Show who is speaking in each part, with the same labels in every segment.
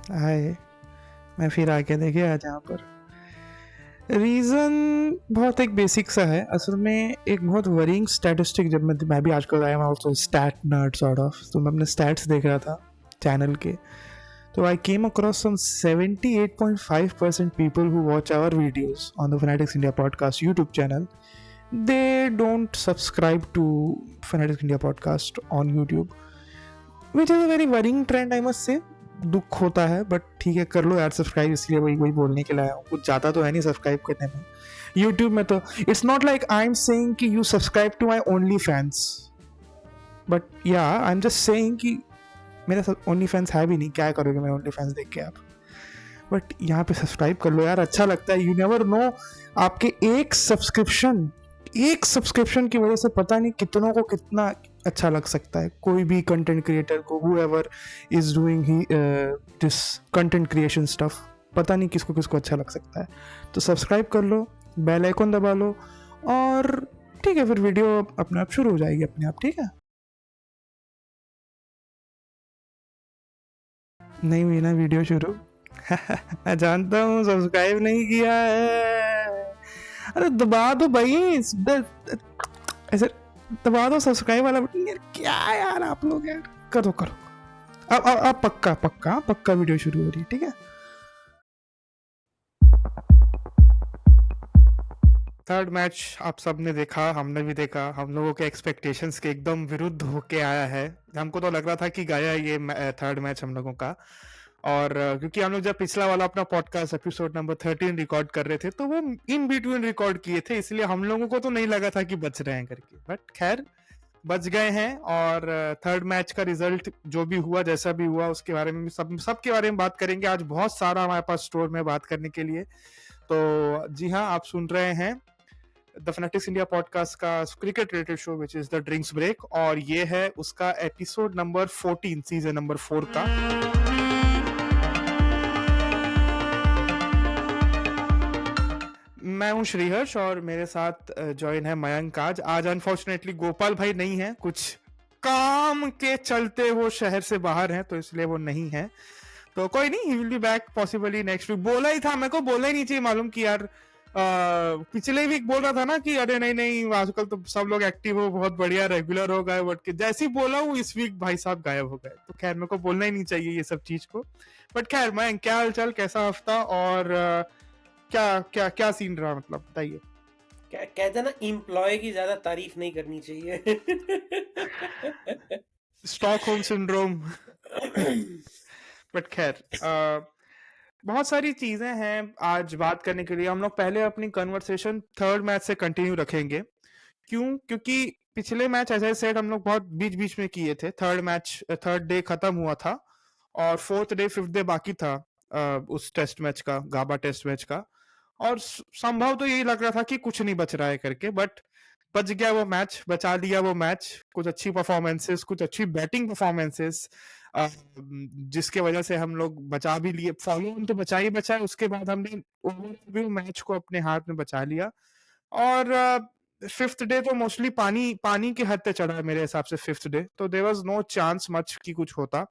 Speaker 1: हाय, मैं फिर आ गया। देखिए आज यहाँ पर रीज़न बहुत एक बेसिक सा है। असल में एक बहुत वरीइंग स्टैटिस्टिक, जब मैं भी आजकल I am also stat nerd sort of, तो मैं अपने स्टैट्स देख रहा था चैनल के। तो I came across some 78.5% people who watch our videos on the fanatics India podcast YouTube channel, they don't subscribe to Fanatics India podcast on YouTube, which is a very worrying trend, I must say. दुख होता है, but ठीक है, कर लो यार subscribe, इसलिए वही वही बोलने के लिए आया हूँ। कुछ ज़्यादा तो है नहीं सब्सक्राइब करने में यूट्यूब में। तो it's not like I am saying कि you subscribe to my only fans, but yeah I am just saying कि मेरा ओनली फैंस है भी नहीं, क्या करोगे मेरे ओनली फैंस देख के आप। बट यहाँ पे सब्सक्राइब कर लो यार, अच्छा लगता है। यू नेवर नो, आपके एक सब्सक्रिप्शन की वजह से पता नहीं कितनों को कितना अच्छा लग सकता है। कोई भी कंटेंट क्रिएटर को, whoever is doing he this content creation stuff, पता नहीं किसको किसको अच्छा लग सकता है। तो सब्सक्राइब कर लो, बेल आइकन दबा लो, और ठीक है, फिर वीडियो अपने आप शुरू हो जाएगी अपने आप। ठीक है, नहीं हुई ना वीडियो शुरू? मैं जानता हूँ सब्सक्राइब नहीं किया है। अरे दबा दो भाई, ऐसे दबा दो सब्सक्राइब वाला बटन। यार क्या यार आप लोग, यार करो करो। अब पक्का पक्का पक्का वीडियो शुरू हो रही है, ठीक है। थर्ड मैच आप सबने देखा, हमने भी देखा। हम लोगों के एक्सपेक्टेशंस के एकदम विरुद्ध होके आया है। हमको तो लग रहा था कि गया ये थर्ड मैच हम लोगों का। और क्योंकि हम लोग जब पिछला वाला अपना पॉडकास्ट एपिसोड नंबर 13 रिकॉर्ड कर रहे थे, तो वो इन बिटवीन रिकॉर्ड किए थे, इसलिए हम लोगों को तो नहीं लगा था कि बच रहे हैं करके। बट खैर, बच गए हैं। और थर्ड मैच का रिजल्ट जो भी हुआ, जैसा भी हुआ, उसके बारे में सब के बारे में बात करेंगे आज। बहुत सारा हमारे पास स्टोर में बात करने के लिए। तो जी हाँ, आप सुन रहे हैं द फैनेटिक्स इंडिया पॉडकास्ट का cricket related show which is the drinks break, और ये है उसका एपिसोड नंबर 14, सीजन नंबर 4 का। मैं हूं श्रीहर्ष, और मेरे साथ ज्वाइन है मयंक। आज अनफॉर्चुनेटली गोपाल भाई नहीं है, कुछ काम के चलते वो शहर से बाहर हैं, तो इसलिए वो नहीं है। तो कोई नहीं, he will be back possibly next week. बोला ही था, मेरे को बोलना ही नहीं चाहिए, मालूम कि यार पिछले वीक बोल रहा था ना कि अरे नहीं नहीं, आजकल तो सब लोग एक्टिव हो, बहुत बढ़िया, रेगुलर हो गए। बट जैसे ही बोला हूँ, इस वीक भाई साहब गायब हो गए। तो खैर, मेरे को बोलना ही नहीं चाहिए ये सब चीज को। बट खैर, मैं क्या हाल चाल, कैसा हफ्ता, और क्या क्या क्या सीन रहा, मतलब बताइए।
Speaker 2: क्या कहते ना, एम्प्लॉय की ज्यादा तारीफ नहीं करनी चाहिए।
Speaker 1: Stockholm syndrome. बट खैर, बहुत सारी चीजें हैं आज बात करने के लिए। हम लोग पहले अपनी कन्वर्सेशन थर्ड मैच से कंटिन्यू रखेंगे। क्योंकि पिछले मैच ऐसे सेट हम लोग बहुत बीच बीच में किए थे। थर्ड डे खत्म हुआ था, और फोर्थ डे फिफ्थ डे बाकी था उस टेस्ट मैच का, गाबा टेस्ट मैच का। और संभव तो यही लग रहा था कि कुछ नहीं बच रहा है करके, बट बच गया वो मैच, बचा लिया वो मैच। कुछ अच्छी परफॉर्मेंसेस, कुछ अच्छी बैटिंग परफॉर्मेंसेस, जिसके वजह से हम लोग बचा भी लिए। फॉलो ऑन तो बचा ही बचा है, उसके बाद हमने ओवरऑल मैच को अपने हाथ में बचा लिया। और फिफ्थ डे तो मोस्टली पानी पानी के हद पे चढ़ा है मेरे हिसाब से। फिफ्थ डे तो there was no chance much कि कुछ होता।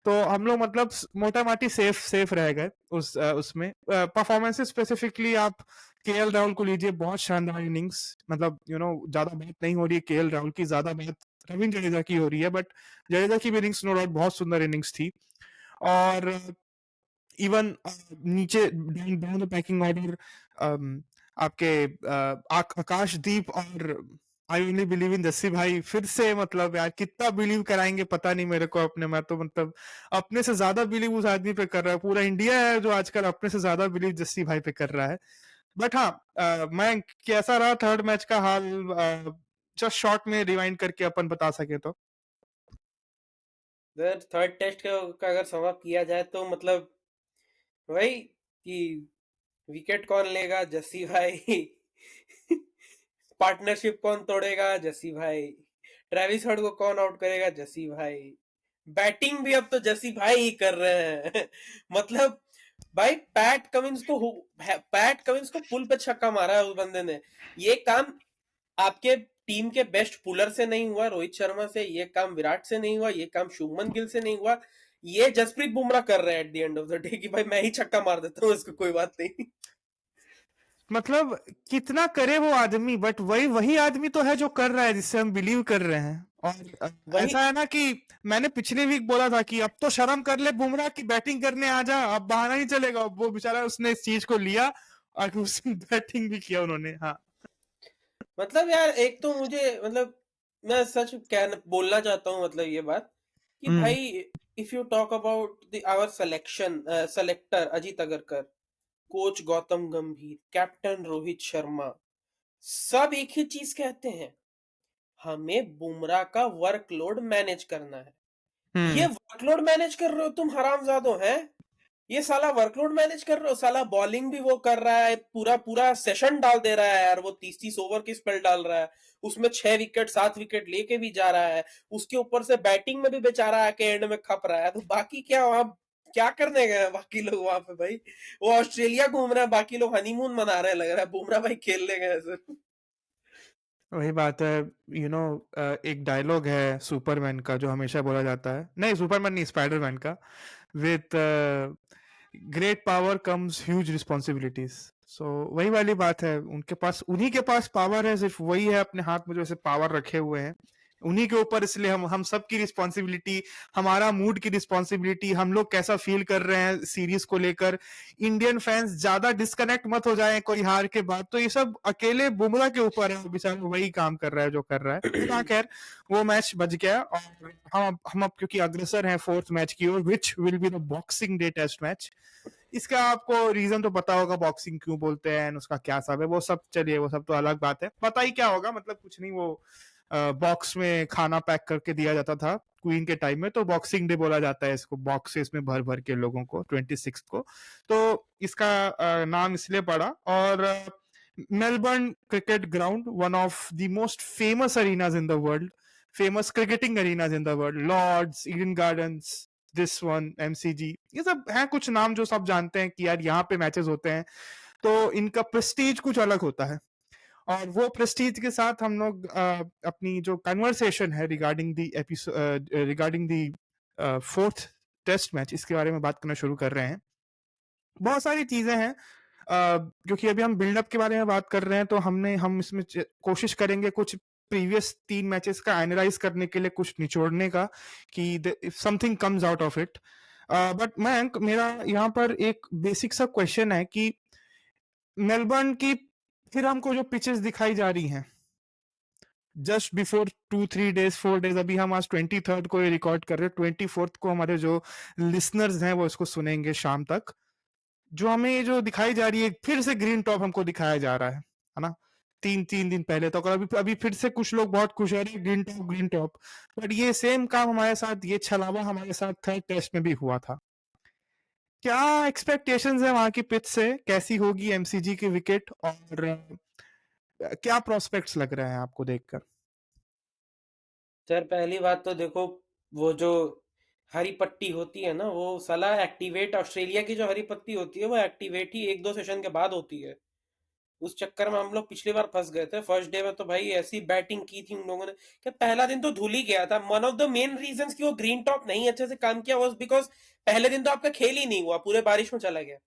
Speaker 1: तो हम लोग मतलब मोटा माटी सेफ रह गए उसमें। परफॉर्मेंसेस स्पेसिफिकली आप केएल राहुल को लीजिए, बहुत शानदार इनिंग्स। मतलब ज्यादा बात नहीं हो रही है केएल राहुल की, ज्यादा बात रविंद्र जडेजा की हो रही है। बट जडेजा की भी इनिंग्स नो डाउट बहुत सुंदर इनिंग्स थी। और इवन नीचे डाउन द पैकिंग ऑर्डर, आपके आकाशदीप और I only believe in Jassi भाई फिर से, मतलब यार कितना बिलीव कराएंगे पता नहीं मेरे को अपने। मैं तो मतलब अपने से ज्यादा बिलीव उस आदमी पे कर रहा है। पूरा इंडिया है जो आजकल अपने से ज्यादा बिलीव जस्सी भाई पे कर रहा है। बट हाँ, मैं कैसा रहा थर्ड मैच का हाल, जस्ट शॉर्ट में रिवाइंड करके अपन बता सके तो।
Speaker 2: थर्ड टेस्ट का अगर समाप्त किया जाए तो मतलब वही कि विकेट कौन लेगा, जस्सी भाई। पार्टनरशिप कौन तोड़ेगा, जस्सी भाई। ट्रेविस हेड को कौन आउट करेगा, जस्सी भाई। बैटिंग भी अब तो जस्सी भाई ही कर रहे हैं। मतलब भाई, पैट कमिंस को पुल पे छक्का मारा है उस बंदे ने। ये काम आपके टीम के बेस्ट पुलर से नहीं हुआ, रोहित शर्मा से। ये काम विराट से नहीं हुआ, ये काम शुभमन गिल से नहीं हुआ, ये जसप्रीत बुमराह कर रहे हैं at the end of the day कि भाई मैं ही छक्का मार देता हूँ, इसको कोई बात नहीं।
Speaker 1: मतलब कितना करे वो आदमी, बट वही वही आदमी तो है जो कर रहा है, जिससे हम बिलीव कर रहे हैं। और
Speaker 2: वही
Speaker 1: ऐसा है ना कि मैंने पिछले वीक बोला था कि अब तो शर्म कर ले बुमराह की, बैटिंग करने आ जा, अब बहाना नहीं चलेगा। वो बेचारा उसने इस चीज को लिया और उसने बैटिंग भी किया उन्होंने। हाँ।
Speaker 2: मतलब यार, एक तो मुझे मतलब मैं सच बोलना चाहता हूँ मतलब ये बात कि
Speaker 1: हम्म।
Speaker 2: भाई, if you talk about the our selection, selector Ajit Agarkar, coach Gautam Gambhir, captain Rohit Sharma, सब एक ही चीज कहते हैं, हमें बुमराह का वर्कलोड मैनेज करना है। ये
Speaker 1: हम्म।
Speaker 2: वर्कलोड मैनेज कर रहे हो तुम हरामजादो हैं? ये साला वर्कलोड मैनेज कर रहे हो, साला बॉलिंग भी वो कर रहा है, पूरा पूरा सेशन डाल दे रहा है यार, वो 30-30 ओवर की स्पेल डाल रहा है, उसमें 6 विकेट 7 विकेट लेके भी जा रहा है, उसके ऊपर से बैटिंग में भी बेचारा आके एंड में खप रहा है। तो बाकी क्या वहां क्या करने गए हैं बाकी लोग वहां पे भाई? वो ऑस्ट्रेलिया घूम रहे हैं, बाकी लोग हनीमून मना रहे हैं, लग रहा है बुमराह भाई खेलने गए हैं सिर्फ।
Speaker 1: वही बात है। यू नो, एक डायलॉग है सुपरमैन का जो हमेशा बोला जाता है, नहीं सुपरमैन नहीं, स्पाइडरमैन का, with great power comes huge responsibilities. So वही वाली बात है, उनके पास, उन्हीं के पास पावर है, सिर्फ वही है अपने हाथ में जो ऐसे पावर रखे हुए हैं उन्हीं के ऊपर। इसलिए हम सब की रिस्पॉन्सिबिलिटी, हमारा मूड की रिस्पॉन्सिबिलिटी, हम लोग कैसा फील कर रहे हैं सीरीज को लेकर। इंडियन फैंस ज्यादा डिस्कनेक्ट मत हो जाएं कोई हार के बाद, तो ये सब अकेले बुमराह के ऊपर है। बेचारा वही काम कर रहा है जो कर रहा है। बट हाँ खैर, वो मैच बच गया और हम अब क्योंकि अग्रसर हैं फोर्थ मैच की ओर, which will be the Boxing Day test match. इसका आपको रीजन तो पता होगा, बॉक्सिंग क्यों बोलते हैं, उसका क्या सब है वो सब, चलिए वो सब तो अलग बात है। पता ही क्या होगा, मतलब कुछ नहीं, वो बॉक्स में खाना पैक करके दिया जाता था क्वीन के टाइम में, तो बॉक्सिंग डे बोला जाता है इसको, बॉक्सेस में भर भर के लोगों को 26 को। तो इसका नाम इसलिए पड़ा। और Melbourne cricket ground, one of the most famous arenas in the world, famous cricketing arenas in the world, Lord's, Eden Gardens, this one, MCG, ये सब हैं कुछ नाम जो सब जानते हैं कि यार यहाँ पे मैचेस होते हैं। तो इनका प्रेस्टीज कुछ अलग होता है। और वो प्रेस्टीज के साथ हम लोग अपनी जो कन्वर्सेशन है regarding the episode, regarding the fourth test match, इसके बारे में बात करना शुरू कर रहे हैं। बहुत सारी चीजें हैं, क्योंकि अभी हम बिल्डअप के बारे में बात कर रहे हैं, तो हम इसमें कोशिश करेंगे कुछ प्रीवियस 3 मैचेस का एनालाइज करने के लिए, कुछ निचोड़ने का, कि something comes out of it. But Mayank, मेरा यहाँ पर एक बेसिक सा क्वेश्चन है कि मेलबर्न की फिर हमको जो पिचेस दिखाई जा रही हैं जस्ट बिफोर 2-3 डेज 4 डेज, अभी हम आज 23rd को ये रिकॉर्ड कर रहे हैं, 24th को हमारे जो लिसनर्स हैं वो इसको सुनेंगे शाम तक, जो हमें ये जो दिखाई जा रही है, फिर से ग्रीन टॉप हमको दिखाया जा रहा है ना? तीन तीन दिन पहले तक, और अभी अभी फिर से कुछ लोग बहुत खुश है, green top green top. But ये सेम काम हमारे साथ, ये छलावा हमारे साथ थर्ड टेस्ट में भी हुआ था। क्या एक्सपेक्टेशंस है वहां की पिच से, कैसी होगी एमसीजी की विकेट, और क्या प्रोस्पेक्ट्स लग रहे हैं आपको देखकर?
Speaker 2: सर पहली बात तो देखो, वो जो हरी पट्टी होती है ना, वो साला एक्टिवेट, ऑस्ट्रेलिया की जो हरी पत्ती होती है वो एक्टिवेट ही 1-2 सेशन के बाद होती है। उस चक्कर में हम लोग पिछली बार फंस गए थे। फर्स्ट डे में तो भाई ऐसी बैटिंग की थी उन लोगों ने कि पहला दिन तो धुल ही गया था। One of the main reasons कि वो ग्रीन टॉप नहीं अच्छे से काम किया वाज बिकॉज पहले दिन तो आपका खेल ही नहीं हुआ, पूरे बारिश में चला गया।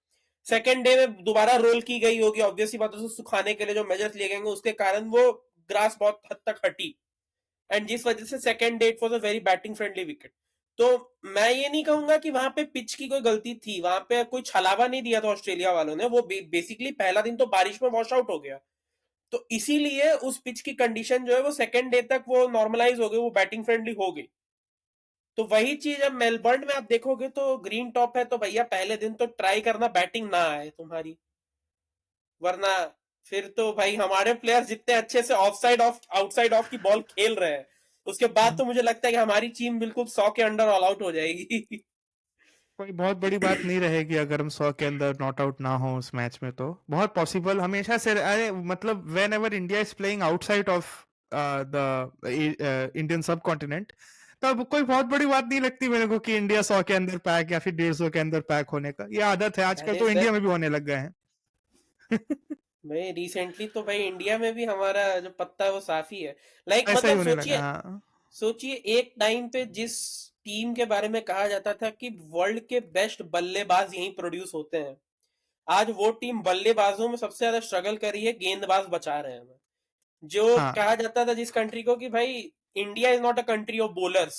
Speaker 2: सेकेंड डे में दोबारा रोल की गई होगी, ऑब्वियसली बात है, सुखाने के लिए जो मेजर्स लिए गए उसके कारण वो ग्रास बहुत हद तक हटी, एंड जिस वजह से second day it was a very batting friendly wicket. तो मैं ये नहीं कहूंगा कि वहां पे पिच की कोई गलती थी, वहां पे कोई छलावा नहीं दिया था ऑस्ट्रेलिया वालों ने। वो बेसिकली पहला दिन तो बारिश में वॉश आउट हो गया, तो इसीलिए उस पिच की कंडीशन जो है वो सेकेंड डे तक वो नॉर्मलाइज हो गई, वो बैटिंग फ्रेंडली हो गई। तो वही चीज अब मेलबर्न में आप देखोगे तो ग्रीन टॉप है, तो भैया पहले दिन तो ट्राई करना बैटिंग ना आए तुम्हारी, वरना फिर तो भाई हमारे प्लेयर्स जितने अच्छे से of side of outside of की बॉल खेल रहे हैं, उसके बाद तो मुझे लगता है कि हमारी टीम बिल्कुल 100 के अंडर ऑल आउट हो जाएगी।
Speaker 1: कोई बहुत बड़ी बात नहीं रहेगी अगर हम 100 के अंदर नॉट आउट ना हो उस मैच में, तो बहुत पॉसिबल हमेशा से। अरे मतलब when ever India is playing outside of the Indian सब कॉन्टिनेंट, तब कोई बहुत बड़ी बात नहीं लगती मेरे को कि इंडिया 100 के अंदर पैक या फिर 150 के अंदर पैक होने का, ये आदत है आजकल,
Speaker 2: अरे
Speaker 1: तो इंडिया
Speaker 2: सर,
Speaker 1: में भी होने लग गए हैं।
Speaker 2: भाई रिसेंटली तो भाई इंडिया में भी हमारा जो पत्ता है वो साफ ही है। लाइक
Speaker 1: ऐसा ही
Speaker 2: मतलब
Speaker 1: होने लगा,
Speaker 2: सोचिए,
Speaker 1: हाँ।
Speaker 2: सोचिए एक टाइम पे जिस टीम के बारे में कहा जाता था कि वर्ल्ड के बेस्ट बल्लेबाज यहीं प्रोड्यूस होते हैं, आज वो टीम बल्लेबाजों में सबसे ज्यादा स्ट्रगल कर रही है, गेंदबाज बचा रहे हैं हमें। जो
Speaker 1: हाँ,
Speaker 2: कहा जाता था जिस कंट्री को कि भाई India is not a country of bowlers,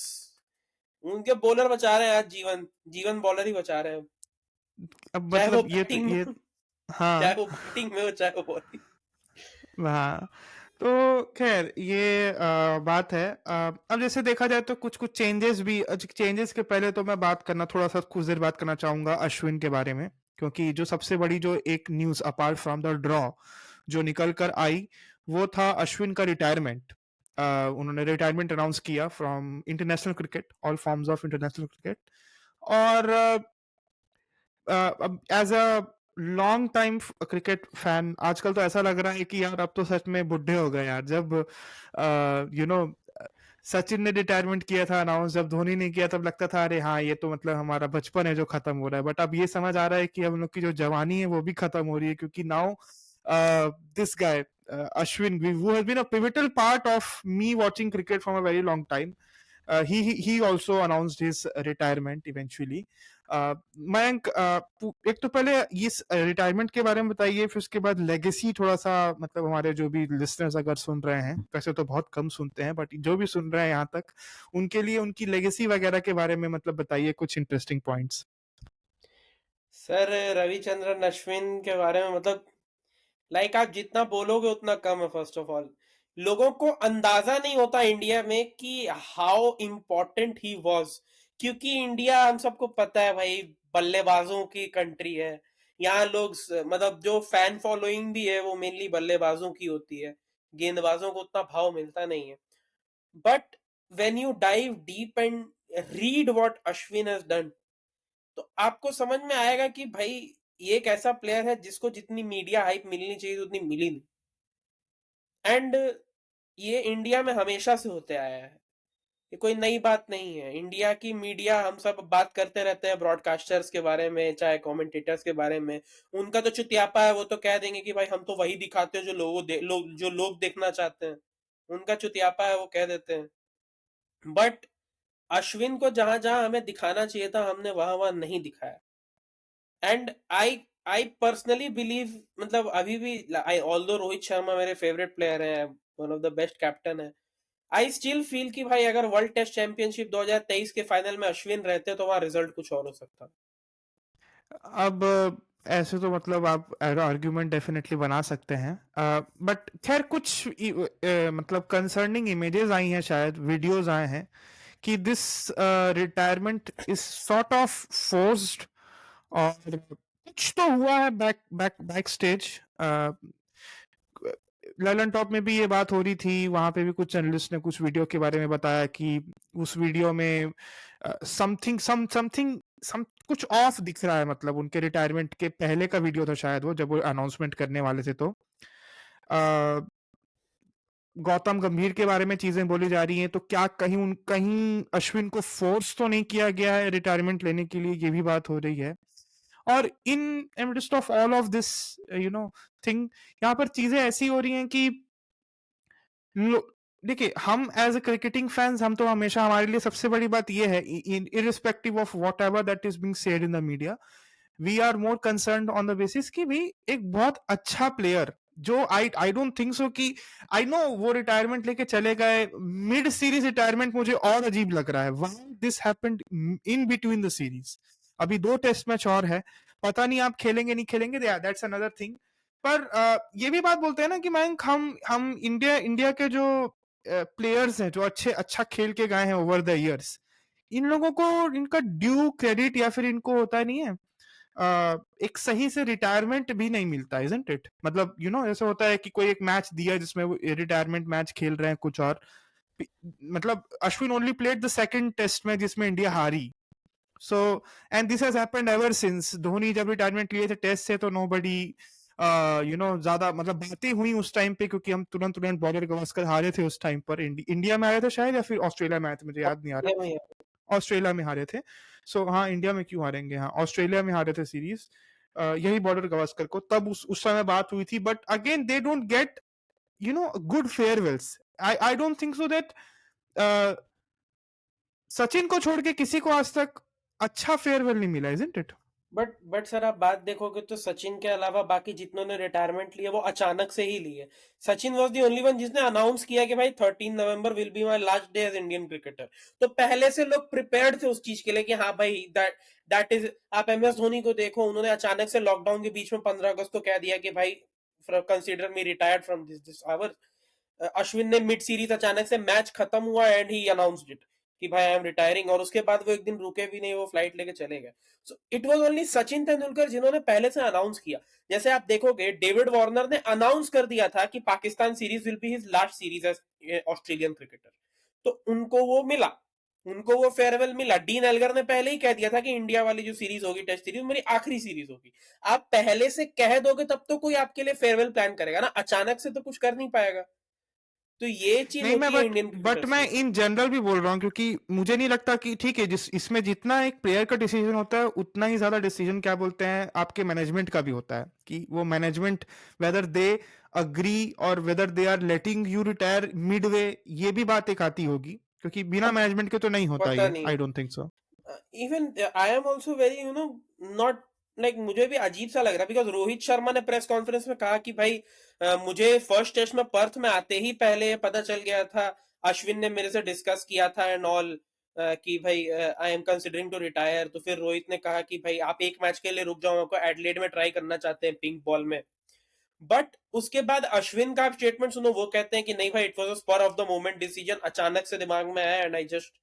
Speaker 2: उनके बॉलर बचा रहे हैं आज, जीवन जीवन बॉलर ही बचा रहे हैं,
Speaker 1: अब
Speaker 2: चाहे वो
Speaker 1: मतलब ये तो
Speaker 2: बैटिंग में
Speaker 1: ये
Speaker 2: हो, चाहे
Speaker 1: हाँ,
Speaker 2: वो बैटिंग में हो, चाहे वो बॉलिंग।
Speaker 1: हाँ। तो खैर ये बात है। अब जैसे देखा जाए तो कुछ-कुछ चेंजेस भी चेंजेस के पहले तो मैं बात करना थोड़ा-सा कुछ देर बात करना चाहूँगा अश्विन के बारे में, क्योंकि जो सबसे बड़ी जो एक news apart from the draw जो निकल कर आई, वो था अश्विन का रिटायरमेंट। उन्होंने रिटायरमेंट अनाउंस किया from international cricket, all forms of international cricket. और अब as a long time cricket fan आजकल तो ऐसा लग रहा है कि यार अब तो सच में बुढ़े हो गए यार। जब यू नो सचिन ने रिटायरमेंट किया था अनाउंस, जब धोनी ने किया तब लगता था अरे हाँ ये तो मतलब हमारा बचपन है जो खत्म हो रहा है। बट अब ये समझ आ रहा है कि हम लोग की जो जवानी है वो भी खत्म हो रही है, क्योंकि now this guy Ashwin who has been a pivotal part of me watching cricket from a very long time. He also announced his retirement eventually. Mayank, एक तो पहले इस रिटायरमेंट के बारे में बताइए, फिर उसके बाद लेगेसी थोड़ा सा, मतलब हमारे जो भी लिसनर्स अगर सुन रहे हैं, वैसे तो बहुत कम सुनते हैं बट जो भी सुन रहे हैं यहाँ तक, उनके लिए उनकी लेगेसी वगैरह के बारे में मतलब बताइए कुछ interesting points.
Speaker 2: Sir Ravichandran Ashwin के बारे में मतलब लाइक आप जितना बोलोगे उतना कम है। फर्स्ट ऑफ ऑल, लोगों को अंदाजा नहीं होता इंडिया में कि हाउ इम्पोर्टेंट ही वॉज, क्योंकि इंडिया हम सबको पता है भाई बल्लेबाजों की कंट्री है। यहाँ लोग मतलब जो फैन फॉलोइंग भी है वो मेनली बल्लेबाजों की होती है, गेंदबाजों को उतना भाव मिलता नहीं है। But when you dive deep and read what Ashwin has done, तो आपको समझ में आएगा कि भाई ये एक ऐसा प्लेयर है जिसको जितनी मीडिया हाइप मिलनी चाहिए उतनी मिली नहीं। एंड ये इंडिया में हमेशा से होते आया है, ये कोई नई बात नहीं है। इंडिया की मीडिया, हम सब बात करते रहते हैं ब्रॉडकास्टर्स के बारे में चाहे कमेंटेटर्स के बारे में, उनका तो चुतियापा है, वो तो कह देंगे कि भाई हम तो वही दिखाते हैं जो जो लोग देखना चाहते हैं। उनका चुतियापा है, वो कह देते हैं। बट अश्विन को जहां जहां हमें दिखाना चाहिए था हमने वहां वहां नहीं दिखाया। एंड आई पर्सनली बिलीव, मतलब अभी भी आई ऑल्दो रोहित शर्मा मेरे फेवरेट प्लेयर है, one of the best captain है, आई स्टिल फील कि भाई अगर वर्ल्ड टेस्ट चैंपियनशिप 2023 के फाइनल में अश्विन रहते तो वहां रिजल्ट कुछ और हो सकता।
Speaker 1: अब ऐसे तो मतलब आप आर्ग्यूमेंट डेफिनेटली बना सकते हैं, बट खैर कुछ मतलब कंसर्निंग इमेजेस आई हैं, शायद वीडियोस आए हैं कि this retirement is sort of forced, और कुछ तो हुआ है बैक स्टेज। ललन टॉप में भी ये बात हो रही थी, वहां पे भी कुछ जर्नलिस्ट ने कुछ वीडियो के बारे में बताया कि उस वीडियो में समथिंग समथिंग सम कुछ ऑफ दिख रहा है। मतलब उनके रिटायरमेंट के पहले का वीडियो था शायद वो, जब वो अनाउंसमेंट करने वाले थे, तो गौतम गंभीर के बारे में चीजें बोली जा रही हैं, तो क्या कहीं अश्विन को फोर्स तो नहीं किया गया है रिटायरमेंट लेने के लिए, ये भी बात हो रही है। और in midst of all of this you know thing, यहाँ पर चीजें ऐसी हो रही हैं कि देखिए, हम एज अ क्रिकेटिंग फैंस, हम तो हमेशा, हमारे लिए सबसे बड़ी बात ये है, irrespective of whatever that is being said in the media, we are more concern on the basis कि भाई एक बहुत अच्छा प्लेयर जो आई डोंट थिंक सो कि, आई नो वो रिटायरमेंट लेके चले गए, मिड सीरीज रिटायरमेंट मुझे और अजीब लग रहा है। Why this happened in between the series? अभी 2 टेस्ट मैच और है, पता नहीं आप खेलेंगे नहीं खेलेंगे, दैट्स अनदर थिंग। पर ये भी बात बोलते हैं ना कि मयंक, हम इंडिया इंडिया के जो प्लेयर्स हैं जो अच्छा खेल के गए हैं ओवर द इयर्स, इन लोगों को इनका ड्यू क्रेडिट या फिर इनको होता नहीं है, एक सही से रिटायरमेंट भी नहीं मिलता, इजंट इट? मतलब ऐसा होता है कि कोई एक मैच दिया जिसमें वो रिटायरमेंट मैच खेल रहे हैं कुछ और, मतलब Ashwin only played the second test में जिसमें इंडिया हारी। So and this has happened ever since Dhoni जब रिटायरमेंट लिए थे टेस्ट से, तो नोबडी ज्यादा मतलब बातें हुई उस टाइम पे, क्योंकि हम तुरंत तुरंत बॉर्डर गवास्कर हारे थे उस टाइम पर। इंडिया में आए थे शायद, या फिर ऑस्ट्रेलिया में आए थे, मुझे याद नहीं आ रहा। ऑस्ट्रेलिया में हारे थे। सो हाँ, इंडिया में क्यों हारेंगे, हाँ ऑस्ट्रेलिया में हारे थे सीरीज, यही बॉर्डर गवास्कर को, तब उस समय बात हुई थी। But again they don't get good farewells. I don't think so that Sachin को छोड़ के किसी को आज तक अच्छा फेयरवेल नहीं मिला, इज़न्ट इट?
Speaker 2: बट सर आप बात देखोगे तो सचिन के अलावा बाकी जितनों ने रिटायरमेंट लिया वो अचानक से ही लिए। Sachin was the only one जिसने अनाउंस किया कि भाई 13 November will be my last day as Indian cricketer. तो पहले से लोग प्रिपेयर्ड थे उस चीज के लिए कि हाँ भाई दैट इज। आप MS धोनी को देखो, उन्होंने अचानक से लॉकडाउन के बीच में 15 अगस्त को कह दिया कि भाई consider me retired from this hour. Ashwin ने मिड सीरीज अचानक से मैच खत्म हुआ एंड ही अनाउंस्ड इट कि भाई आई एम रिटायरिंग, और उसके बाद वो एक दिन रुके भी नहीं, वो फ्लाइट लेके चले गए। So it was only Sachin Tendulkar जिन्होंने पहले से अनाउंस किया। जैसे आप देखोगे डेविड वार्नर ने अनाउंस कर दिया था कि Pakistan series will be his last series as Australian cricketer, तो उनको वो मिला, उनको वो फेयरवेल मिला। डीन एल्गर ने पहले ही कह दिया था कि इंडिया वाली जो सीरीज होगी टेस्ट सीरीज मेरी आखिरी सीरीज होगी। आप पहले से कह दोगे तब तो कोई आपके लिए फेयरवेल प्लान करेगा ना, अचानक से तो कुछ कर नहीं पाएगा। तो ये चीज
Speaker 1: नहीं, मैं
Speaker 2: होती है इंडियन
Speaker 1: बट
Speaker 2: क्रिकेटर्स
Speaker 1: मैं
Speaker 2: में।
Speaker 1: इन जनरल भी बोल रहा हूँ, क्योंकि मुझे नहीं लगता कि ठीक है, जिस इसमें जितना एक प्लेयर का डिसीजन होता है उतना ही ज्यादा डिसीजन क्या बोलते हैं आपके मैनेजमेंट का भी होता है, कि वो मैनेजमेंट वेदर दे अग्री और whether they are letting you retire midway, ये भी बात एक आती होगी, क्योंकि बिना
Speaker 2: अब
Speaker 1: मैनेजमेंट के तो नहीं होता
Speaker 2: पता
Speaker 1: ये,
Speaker 2: नहीं।
Speaker 1: I don't think so.
Speaker 2: Even I am also very not like, मुझे भी अजीब सा लग रहा है बिकॉज रोहित शर्मा ने प्रेस कॉन्फ्रेंस में कहा कि भाई मुझे फर्स्ट टेस्ट में पर्थ में आते ही पहले पता चल गया था, अश्विन ने मेरे से डिस्कस किया था एंड ऑल कि भाई I am considering to retire. तो फिर रोहित ने कहा कि भाई आप एक मैच के लिए रुक जाओ, आपको एडलेड में ट्राई करना चाहते हैं पिंक बॉल में। बट उसके बाद अश्विन का आप स्टेटमेंट सुनो, वो कहते हैं कि नहीं भाई it was a spur of the moment decision, अचानक से दिमाग में आया and I just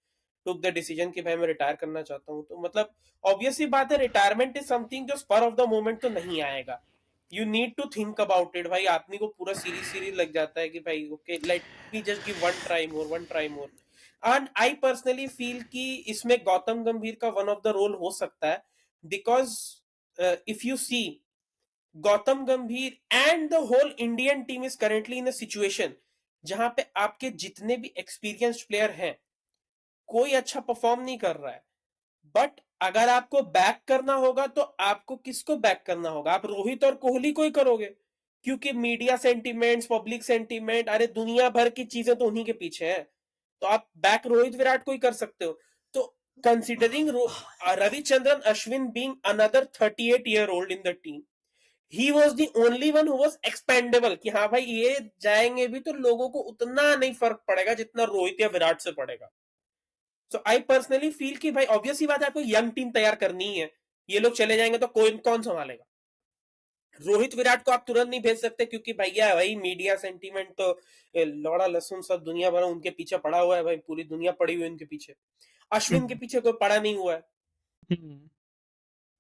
Speaker 2: took the decision कि भाई मैं रिटायर करना चाहता हूँ। तो मतलब ऑब्वियसली बात है, रिटायरमेंट इज समथिंग जो स्पर ऑफ द मोमेंट तो नहीं आएगा। You need to think about it भाई, आदमी को पूरा सीरीज सीरीज लग जाता है कि भाई okay let me just give one try more, one try more. And I personally feel कि इसमें गौतम गंभीर का वन ऑफ द रोल हो सकता है, because if you see Gautam Gambhir and the whole Indian team is currently in a situation जहां पे आपके जितने भी एक्सपीरियंस्ड प्लेयर हैं कोई अच्छा परफॉर्म नहीं कर रहा है। बट अगर आपको बैक करना होगा तो आपको किसको बैक करना होगा? आप रोहित और कोहली को ही करोगे, क्योंकि मीडिया सेंटीमेंट्स, पब्लिक सेंटीमेंट, अरे दुनिया भर की चीजें तो उन्हीं के पीछे हैं। तो आप बैक रोहित विराट को ही कर सकते हो। तो considering Ravichandran Ashwin being another 38 year old in the team, he was the only one who was expendable कि हाँ भाई ये जाएंगे भी तो लोगों को उतना नहीं फर्क पड़ेगा जितना रोहित या विराट से पड़ेगा। सो आई पर्सनली फील कि भाई ऑब्वियसली बात है, आपको यंग टीम तैयार करनी है, ये लोग चले जाएंगे तो कौन संभालेगा? रोहित विराट को आप तुरंत नहीं भेज सकते क्योंकि भैया भाई मीडिया सेंटीमेंट तो लौड़ा लहसुन सब दुनिया भर उनके पीछे पड़ा हुआ है भाई, पूरी दुनिया पड़ी हुई है उनके पीछे। अश्विन के पीछे कोई पड़ा नहीं हुआ है।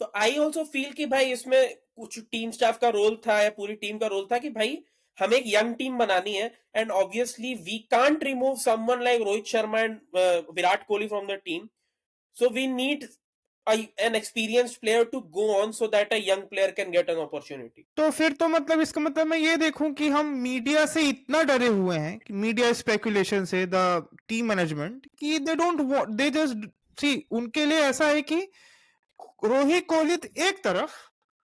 Speaker 2: तो आई ऑल्सो फील कि भाई इसमें कुछ टीम स्टाफ का रोल था या पूरी टीम का रोल था कि भाई हमें एक यंग टीम बनानी है and obviously we can't remove someone like Rohit Sharma and Virat Kohli from the team. So we need an experienced player to go on so that a young player can get an opportunity.
Speaker 1: तो फिर तो मतलब इसका मतलब मैं ये देखूं कि हम मीडिया से इतना डरे हुए हैं, कि मीडिया स्पेकुलेशन से, द टीम मैनेजमेंट, कि they don't they just see, उनके लिए ऐसा है कि रोहित कोहली एक तरफ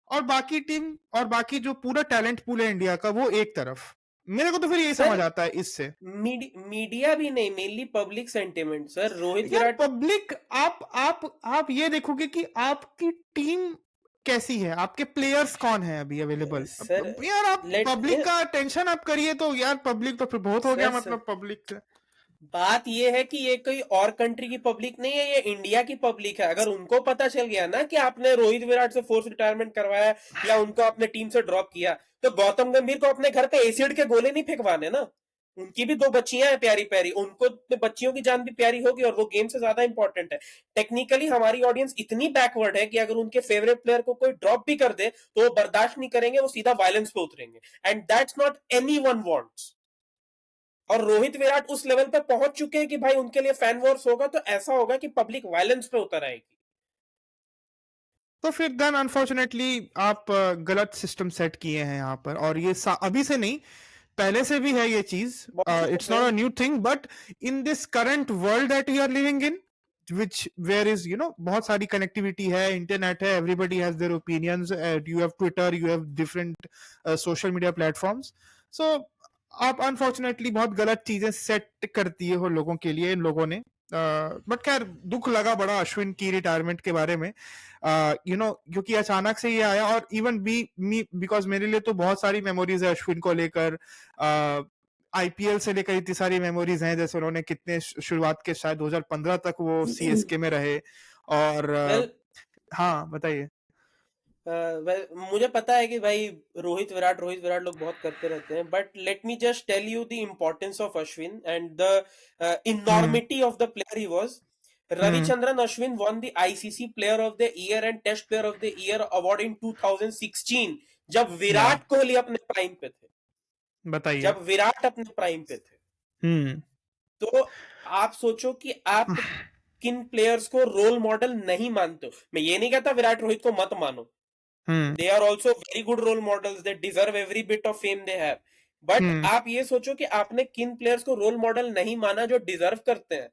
Speaker 1: और बाकी टीम और बाकी जो पूरा टैलेंट पूल है इंडिया का वो एक तरफ। मेरे को तो फिर यही समझ आता है इससे।
Speaker 2: मीडिया भी नहीं, mainly public sentiment sir. Rohit
Speaker 1: यार
Speaker 2: विराट
Speaker 1: पब्लिक, आप ये देखोगे कि आपकी टीम कैसी है, आपके प्लेयर्स कौन है अभी अवेलेबल।
Speaker 2: सर
Speaker 1: यार आप
Speaker 2: लेट
Speaker 1: पब्लिक का टेंशन आप करिए तो यार पब्लिक तो फिर बहुत हो गया,
Speaker 2: सर
Speaker 1: मतलब पब्लिक से।
Speaker 2: बात ये है कि ये कोई और कंट्री की पब्लिक नहीं है, ये इंडिया की पब्लिक है। अगर उनको पता चल गया ना कि आपने रोहित विराट से फोर्स रिटायरमेंट करवाया या उनको अपने टीम से ड्रॉप किया, तो गौतम गंभीर को अपने घर पे एसिड के गोले नहीं फेंकवाने ना। उनकी भी 2 बच्चियां हैं प्यारी प्यारी, उनको बच्चियों की जान भी प्यारी होगी और वो गेम से ज्यादा इंपॉर्टेंट है। टेक्निकली हमारी ऑडियंस इतनी बैकवर्ड है कि अगर उनके फेवरेट प्लेयर को कोई ड्रॉप भी कर दे तो वो बर्दाश्त नहीं करेंगे, वो सीधा वायलेंस पे उतरेंगे and that's not any one wants. और रोहित विराट उस लेवल पे पहुंच चुके हैं कि भाई उनके लिए फैन वॉर्स होगा तो ऐसा होगा कि पब्लिक वायलेंस पे उतर आएगी।
Speaker 1: तो फिर देन अनफॉर्चुनेटली आप गलत सिस्टम सेट किए हैं यहाँ पर, और ये अभी से नहीं, पहले से भी है ये चीज। It's not a new thing, but in this current world that we are living in, which where is बहुत सारी कनेक्टिविटी है, इंटरनेट है, everybody has their opinions, you have Twitter, you have different social media platforms, so आप unfortunately बहुत गलत चीजें set कर दिए हो लोगों के लिए, इन लोगों ने बट खैर दुख लगा बड़ा अश्विन की रिटायरमेंट के बारे में, क्योंकि अचानक से ये आया, और इवन मी बिकॉज मेरे लिए तो बहुत सारी मेमोरीज है अश्विन को लेकर। आईपीएल से लेकर इतनी सारी मेमोरीज हैं, जैसे उन्होंने कितने शुरुआत के शायद 2015 तक वो सीएसके में रहे, और
Speaker 2: वेल
Speaker 1: हाँ बताइए।
Speaker 2: मुझे पता है कि भाई रोहित विराट लोग बहुत करते रहते हैं, but let me just tell you the importance of Ashwin and the
Speaker 1: hmm.
Speaker 2: Enormity of the player he was.
Speaker 1: Hmm.
Speaker 2: Ravichandran Ashwin won the ICC Player of the Year and Test Player of the Year award in 2016, जब
Speaker 1: या
Speaker 2: विराट कोहली अपने prime पे थे,
Speaker 1: बताइए।
Speaker 2: जब विराट अपने prime पे थे।
Speaker 1: हम्म।
Speaker 2: तो आप सोचो कि आप किन प्लेयर्स को रोल मॉडल नहीं मानते हो। मैं ये नहीं कहता विराट रोहित को मत मानो,
Speaker 1: हम्म।
Speaker 2: they are also very good role models, they deserve every bit of fame they have, but
Speaker 1: hmm.
Speaker 2: आप ये सोचो कि आपने किन प्लेयर्स को रोल मॉडल नहीं माना जो डिजर्व करते हैं,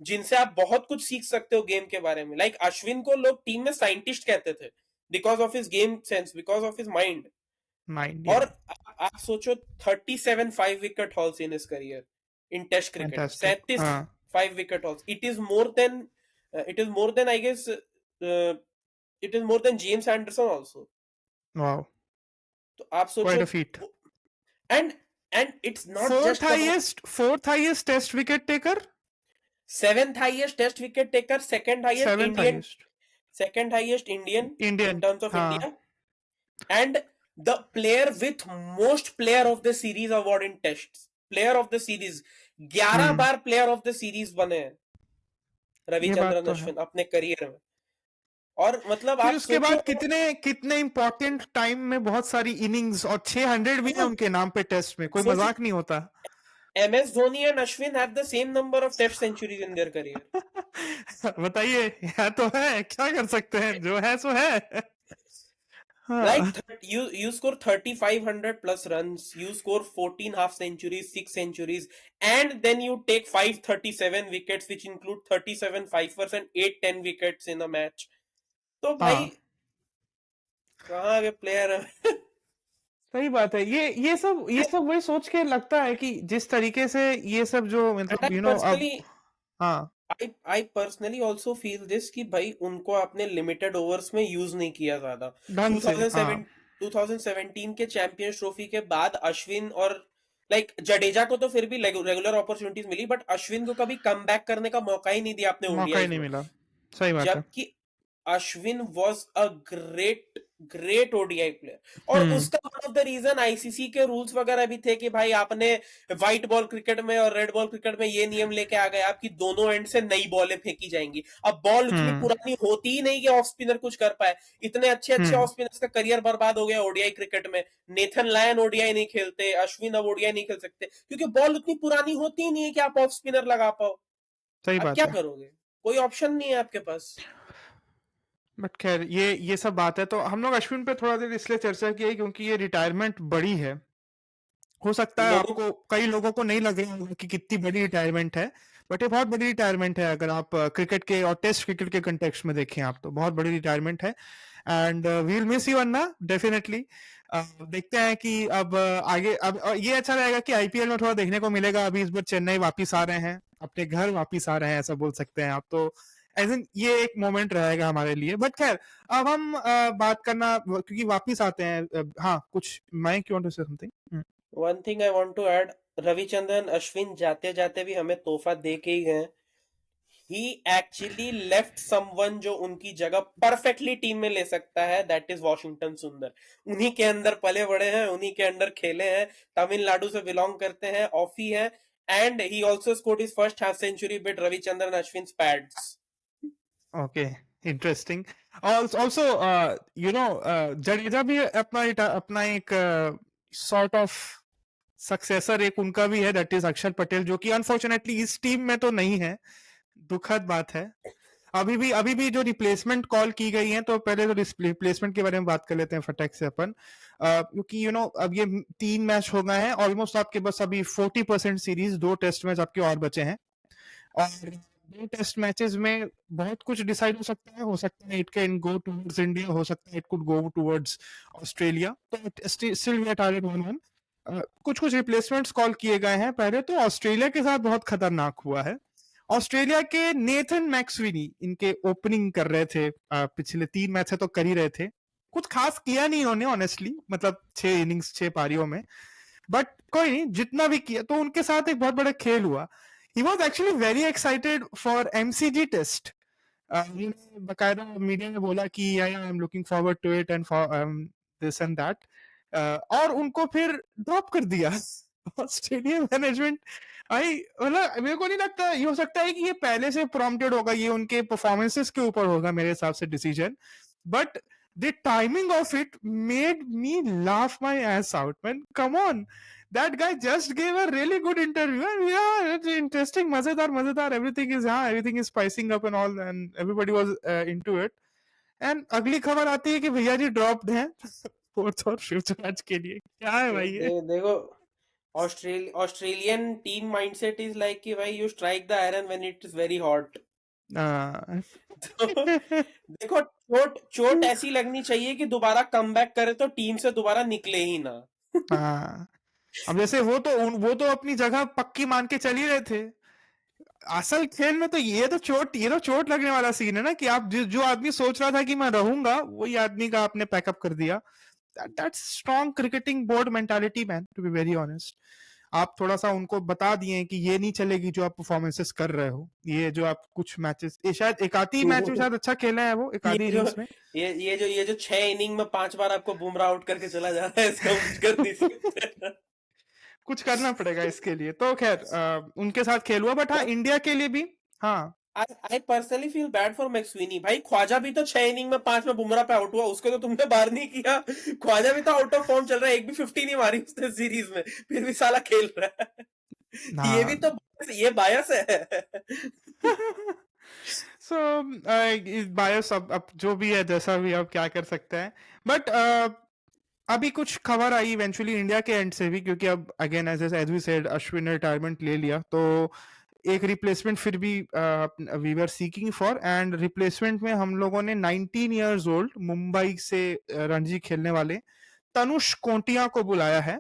Speaker 2: जिनसे आप बहुत कुछ सीख सकते हो गेम के बारे में। लाइक अश्विन को लोग टीम में साइंटिस्ट कहते थे because of his game sense, because of his mind.
Speaker 1: Mind,
Speaker 2: और
Speaker 1: या
Speaker 2: आप सोचो 37 5 wicket hauls in his career in test cricket,
Speaker 1: fantastic.
Speaker 2: 37
Speaker 1: हाँ।
Speaker 2: 5 wicket hauls, it is more than I guess, it is more than James Anderson also.
Speaker 1: Wow,
Speaker 2: तो आप
Speaker 1: quite
Speaker 2: सोचो,
Speaker 1: a feat.
Speaker 2: And and it's not
Speaker 1: fourth
Speaker 2: just about
Speaker 1: highest fourth highest test wicket taker.
Speaker 2: Seventh highest test wicket taker,
Speaker 1: seventh highest
Speaker 2: second highest Indian in
Speaker 1: Indian.
Speaker 2: Terms of
Speaker 1: हाँ।
Speaker 2: India, and the player with most player of the series award in test, player of the series. 11
Speaker 1: hmm.
Speaker 2: बार player of the series बने हैं
Speaker 1: ये बात
Speaker 2: रविचंद्रन
Speaker 1: तो है।
Speaker 2: अश्विन अपने career में। और मतलब
Speaker 1: फिर
Speaker 2: आप
Speaker 1: उसके
Speaker 2: सोचो,
Speaker 1: बाद कितने कितने इंपॉर्टेंट टाइम में बहुत सारी इनिंग्स, और 600 भी है
Speaker 2: हाँ,
Speaker 1: उनके नाम पे टेस्ट में, कोई
Speaker 2: सोचो
Speaker 1: मजाक नहीं होता।
Speaker 2: MS Dhoni and Ashwin have the same number of test centuries in their career.
Speaker 1: बताइए, यह तो है, क्या कर सकते हैं, जो है सो है।
Speaker 2: Like
Speaker 1: हाँ।
Speaker 2: you score 3,500 plus runs, you score 14 half centuries, 6 centuries, and then you take 537 wickets, which include 37 fifers and 8 10 wickets in a match. तो भाई
Speaker 1: हाँ,
Speaker 2: कहाँ के प्लेयर है?
Speaker 1: सही बात है। ये सब वही सोच के लगता है कि जिस तरीके से ये सब जो
Speaker 2: And I
Speaker 1: मतलब अब।
Speaker 2: personally,
Speaker 1: हाँ।
Speaker 2: I personally also feel this कि भाई उनको आपने लिमिटेड ओवर्स में यूज नहीं किया ज्यादा।
Speaker 1: ढंग से, हाँ।
Speaker 2: 2007 2017 के चैंपियंस ट्रॉफी के बाद अश्विन और लाइक जडेजा को तो फिर भी रेगुलर अपॉर्चुनिटीज मिली, बट अश्विन को कभी कम बैक करने का मौका ही नहीं दिया आपने
Speaker 1: मौका ही
Speaker 2: ओडीआईज
Speaker 1: नहीं
Speaker 2: में।
Speaker 1: मिला। सही बात है।
Speaker 2: जबकि Ashwin was a great great ODI player. और
Speaker 1: हम्म।
Speaker 2: उसका one of the reason ICC के रूल्स वगैरह भी थे कि भाई आपने व्हाइट बॉल क्रिकेट में और रेड बॉल क्रिकेट में ये नियम लेके आ गए आपकी दोनों एंड से नई बॉलें फेंकी जाएंगी। अब बॉल उतनी
Speaker 1: हम्म।
Speaker 2: पुरानी होती ही नहीं कि ऑफ स्पिनर कुछ कर पाए। इतने अच्छे अच्छे
Speaker 1: हम्म।
Speaker 2: ऑफ स्पिनर्स का करियर बर्बाद हो गया ओडीआई क्रिकेट में। नेथन लायन ओडीआई नहीं खेलते, अश्विन अब ओडीआई नहीं खेल सकते, क्योंकि बॉल उतनी पुरानी होती ही नहीं है कि आप ऑफ स्पिनर लगा पाओ।
Speaker 1: सही
Speaker 2: अब
Speaker 1: बात
Speaker 2: क्या
Speaker 1: है।
Speaker 2: करोगे, कोई ऑप्शन नहीं है आपके पास।
Speaker 1: बट खैर, ये सब बात है, तो हम लोग अश्विन पे थोड़ा देर इसलिए चर्चा की है क्योंकि ये रिटायरमेंट बड़ी है। हो सकता है
Speaker 2: लोगों
Speaker 1: आपको, कई लोगों को नहीं लग रहा होगा कि कितनी बड़ी रिटायरमेंट है, बट ये बहुत बड़ी रिटायरमेंट है। अगर आप क्रिकेट के और टेस्ट क्रिकेट के कंटेक्स्ट में देखें आप, तो बहुत बड़ी रिटायरमेंट है। And we'll miss you Anna, definitely. देखते हैं कि अब आगे, अब ये अच्छा रहेगा कि आईपीएल में थोड़ा देखने को मिलेगा। अभी इस बार चेन्नई वापिस आ रहे हैं, अपने घर वापिस आ रहे हैं, ऐसा बोल सकते हैं आप। तो एज इन ये एक मोमेंट रहेगा हमारे लिए। बट खैर, अब हम बात करना, क्योंकि वापिस आते हैं। हाँ, कुछ Mike, you want to say something?
Speaker 2: One thing I want to add, Ravichandran Ashwin जाते जाते भी हमें तोहफा दे के ही गए। ही एक्चुअली लेफ्ट समवन जो उनकी जगह परफेक्टली टीम में ले सकता है, दैट इज वॉशिंगटन सुंदर। उन्हीं के अंदर पले बड़े हैं, उन्हीं के अंदर खेले हैं, तमिलनाडु से बिलोंग करते हैं, ऑफी है, and he also scored his first half century with Ravichandran Ashwin pads.
Speaker 1: Okay, interesting. Also, Jadeja भी अपना एक सॉर्ट ऑफ सक्सेसर एक उनका भी है, दैट इज अक्षर पटेल, जो कि अनफॉर्चुनेटली इस टीम में तो नहीं है। दुखद बात है। अभी भी जो रिप्लेसमेंट कॉल की गई है, तो पहले तो रिप्लेसमेंट के बारे में बात कर लेते हैं फटाक से अपन। क्योंकि अब ये 3 मैच हो गए हैं ऑलमोस्ट, आपके बस अभी 40% सीरीज, 2 टेस्ट मैच आपके और बचे हैं, और 2 टेस्ट मैचेस में बहुत कुछ डिसाइड हो सकता है it can go towards India, हो सकता है it could go towards Australia. तो स्टिल वी आर टारगेट 1-1। कुछ रिप्लेसमेंट्स कॉल किए गए हैं। पहले तो ऑस्ट्रेलिया के साथ बहुत खतरनाक हुआ है, ऑस्ट्रेलिया के नेथन मैक्सविनी इनके ओपनिंग कर रहे थे, पिछले 3 मैच से तो कर ही रहे थे, कुछ खास किया नहीं इन्होंने ऑनेस्टली, मतलब 6 इनिंग्स 6 पारियों में, बट कोई नहीं, जितना भी किया तो उनके साथ एक बहुत बड़ा खेल हुआ. He was actually very excited for MCG test. बकायदा मीडिया में बोला कि I am looking forward to it and for this and that, और उनको फिर ड्रॉप कर दिया ऑस्ट्रेलियन मैनेजमेंट. आई मतलब मेरे को नहीं लगता, ये हो सकता है कि ये पहले से प्रॉम्प्टेड होगा, ये उनके परफॉर्मेंसेस के ऊपर होगा मेरे हिसाब से decision, but the timing of it made me laugh my ass out, man. Come on, that guy just gave a really good interview, and yeah, it's interesting, mazedar, everything is, yeah, everything is spicing up and all, and everybody was into it. And अगली खबर आती है कि भैया जी dropped हैं fourth और fifth match के लिए. क्या है भाई ये?
Speaker 2: देखो, Australian team mindset is like कि भाई you strike the iron when it is very hot. तो देखो, चोट ऐसी लगनी चाहिए कि दोबारा कमबैक करे तो टीम से दोबारा निकले ही ना.
Speaker 1: हाँ, अब जैसे वो तो अपनी जगह पक्की मान के चल ही रहे थे. असल खेल में तो ये तो चोट लगने वाला सीन है ना, कि आप जो आदमी सोच रहा था कि मैं रहूंगा, वही आदमी का आपने पैकअप कर दिया. That's strong cricketing board mentality, man, to be very honest. आप थोड़ा सा उनको बता दिए कि ये नहीं चलेगी जो आप परफॉर्मेंसेस कर रहे हो, ये जो आप कुछ मैचेस, शायद एक आधी मैच में शायद अच्छा खेले हैं वो, एक आधी इनिंग्स में.
Speaker 2: ये जो 6 इनिंग में 5 बार आपको बुमराह आउट करके चला जा रहा है, इसका कुछ कर नहीं सकते.
Speaker 1: कुछ करना पड़ेगा इसके लिए. तो खैर उनके साथ खेल हुआ, बट हाँ इंडिया के लिए भी. हाँ,
Speaker 2: I personally feel bad for मैक्सवेनी. भाई ख्वाजा भी तो 6 इनिंग में 5 में बुमराह पे आउट हुआ, उसको तो तुमने बाहर नहीं किया. ख्वाजा भी तो आउट ऑफ फॉर्म चल रहा है, एक भी 50 नहीं मारी उसने सीरीज में, फिर भी साला खेल रहा है. ये भी तो ये बायस है.
Speaker 1: सो बायस, अब जो भी है, जैसा भी, अब क्या कर सकते हैं. बट अभी कुछ खबर आई इवेंचुअली इंडिया के एंड से भी, क्योंकि अब again as we said, Ashwin ने रिटायरमेंट ले लिया, तो एक रिप्लेसमेंट फिर भी we were seeking for, and replacement में हम लोगों ने 19 इयर्स ओल्ड मुंबई से रणजी खेलने वाले तनुष कोटिया को बुलाया है.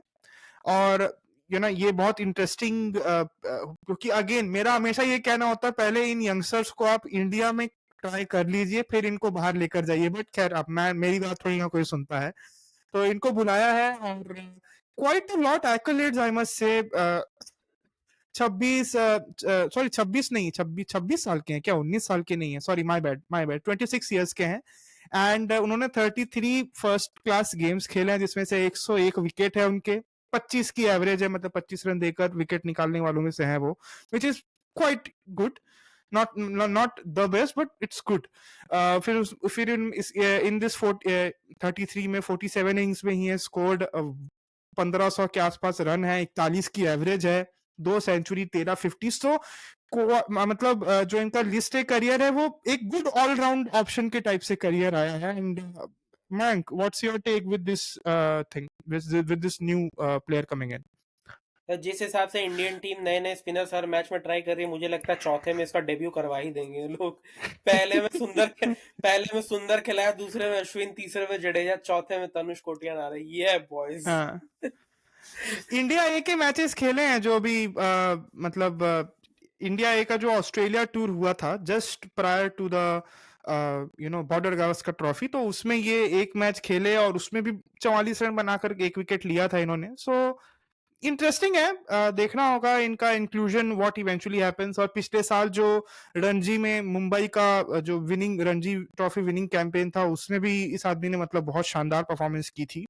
Speaker 1: और ये बहुत इंटरेस्टिंग, क्योंकि अगेन मेरा हमेशा ये कहना होता है, पहले इन यंगस्टर्स को आप इंडिया में ट्राई कर लीजिए, फिर इनको बाहर लेकर जाइए. बट खैर, अब मेरी बात थोड़ी ना कोई सुनता है, तो इनको बुलाया है. और quite a lot accolades, I must say. 26 नहीं, 26 साल के हैं क्या, 19 साल के नहीं है, सॉरी, माय बैड 26 इयर्स के हैं. एंड उन्होंने 33 फर्स्ट क्लास गेम्स खेले हैं, जिसमें से 101 विकेट है उनके, 25 की एवरेज है, मतलब 25 रन देकर विकेट निकालने वालों में से है वो, which is quite good. not the best, but it's good. फिर in this 33 में 47 innings में ही है स्कोर्ड 1500 के आसपास रन है, 41 की एवरेज है, 2 सेंचुरी, 13 50. तो मतलब जो इनका लिस्ट है करियर है, वो एक गुड ऑलराउंड ऑप्शन के टाइप से करियर आया है. And Mayank, what's your take with this thing, with this new player coming in?
Speaker 2: जिस हिसाब से इंडियन टीम नए नए स्पिनर्स हर मैच में ट्राई कर रही है, मुझे लगता है चौथे में इसका डेब्यू करवा ही देंगे लोग. पहले में सुंदर खिलाया, दूसरे में अश्विन, तीसरे में जडेजा, चौथे में तनुष कोटिया आ रहे. ये बॉयज.
Speaker 1: हाँ. इंडिया ए के मैचेस खेले हैं जो भी, मतलब इंडिया ए का जो ऑस्ट्रेलिया टूर हुआ था just prior to the Border Gavaskar trophy, तो उसमें ये एक मैच खेले और उसमें भी 44 रन बनाकर एक विकेट लिया था इन्होंने. सो इंटरेस्टिंग है, देखना होगा इनका इंक्लूजन, व्हाट इवेंचुअली हैपेंस. और पिछले साल जो रणजी में मुंबई का जो winning Ranji trophy winning campaign था, उसमें भी इस आदमी ने मतलब बहुत शानदार परफॉर्मेंस की थी.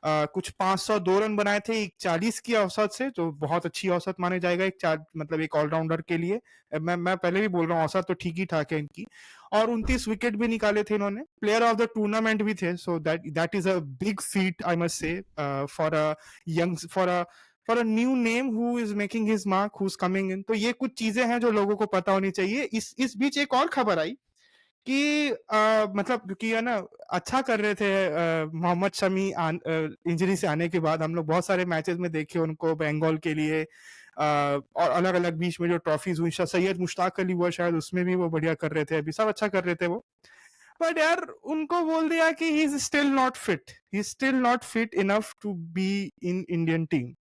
Speaker 1: कुछ 502 रन बनाए थे 40 की औसत से, जो बहुत अच्छी औसत माने जाएगा मतलब एक ऑलराउंडर के लिए. मैं पहले भी बोल रहा हूँ, औसत तो ठीक ही ठाक है इनकी. और 29 विकेट भी निकाले थे इन्होंने, प्लेयर ऑफ द टूर्नामेंट भी थे. So that is a big feet, I must से, for a new name who is making his mark, who is coming in. तो ये कुछ चीजें हैं जो लोगों को पता होनी चाहिए. इस बीच एक और खबर आई कि मतलब, क्योंकि है ना, अच्छा कर रहे थे मोहम्मद शमी इंजरी से आने के बाद. हम लोग बहुत सारे मैचेस में देखे उनको बंगाल के लिए, और अलग अलग बीच में जो ट्रॉफीज हुई, सैयद मुश्ताक अली हुआ शायद, उसमें भी वो बढ़िया कर रहे थे, अभी सब अच्छा कर रहे थे वो. बट यार उनको बोल दिया कि he is still not fit enough to be in Indian team.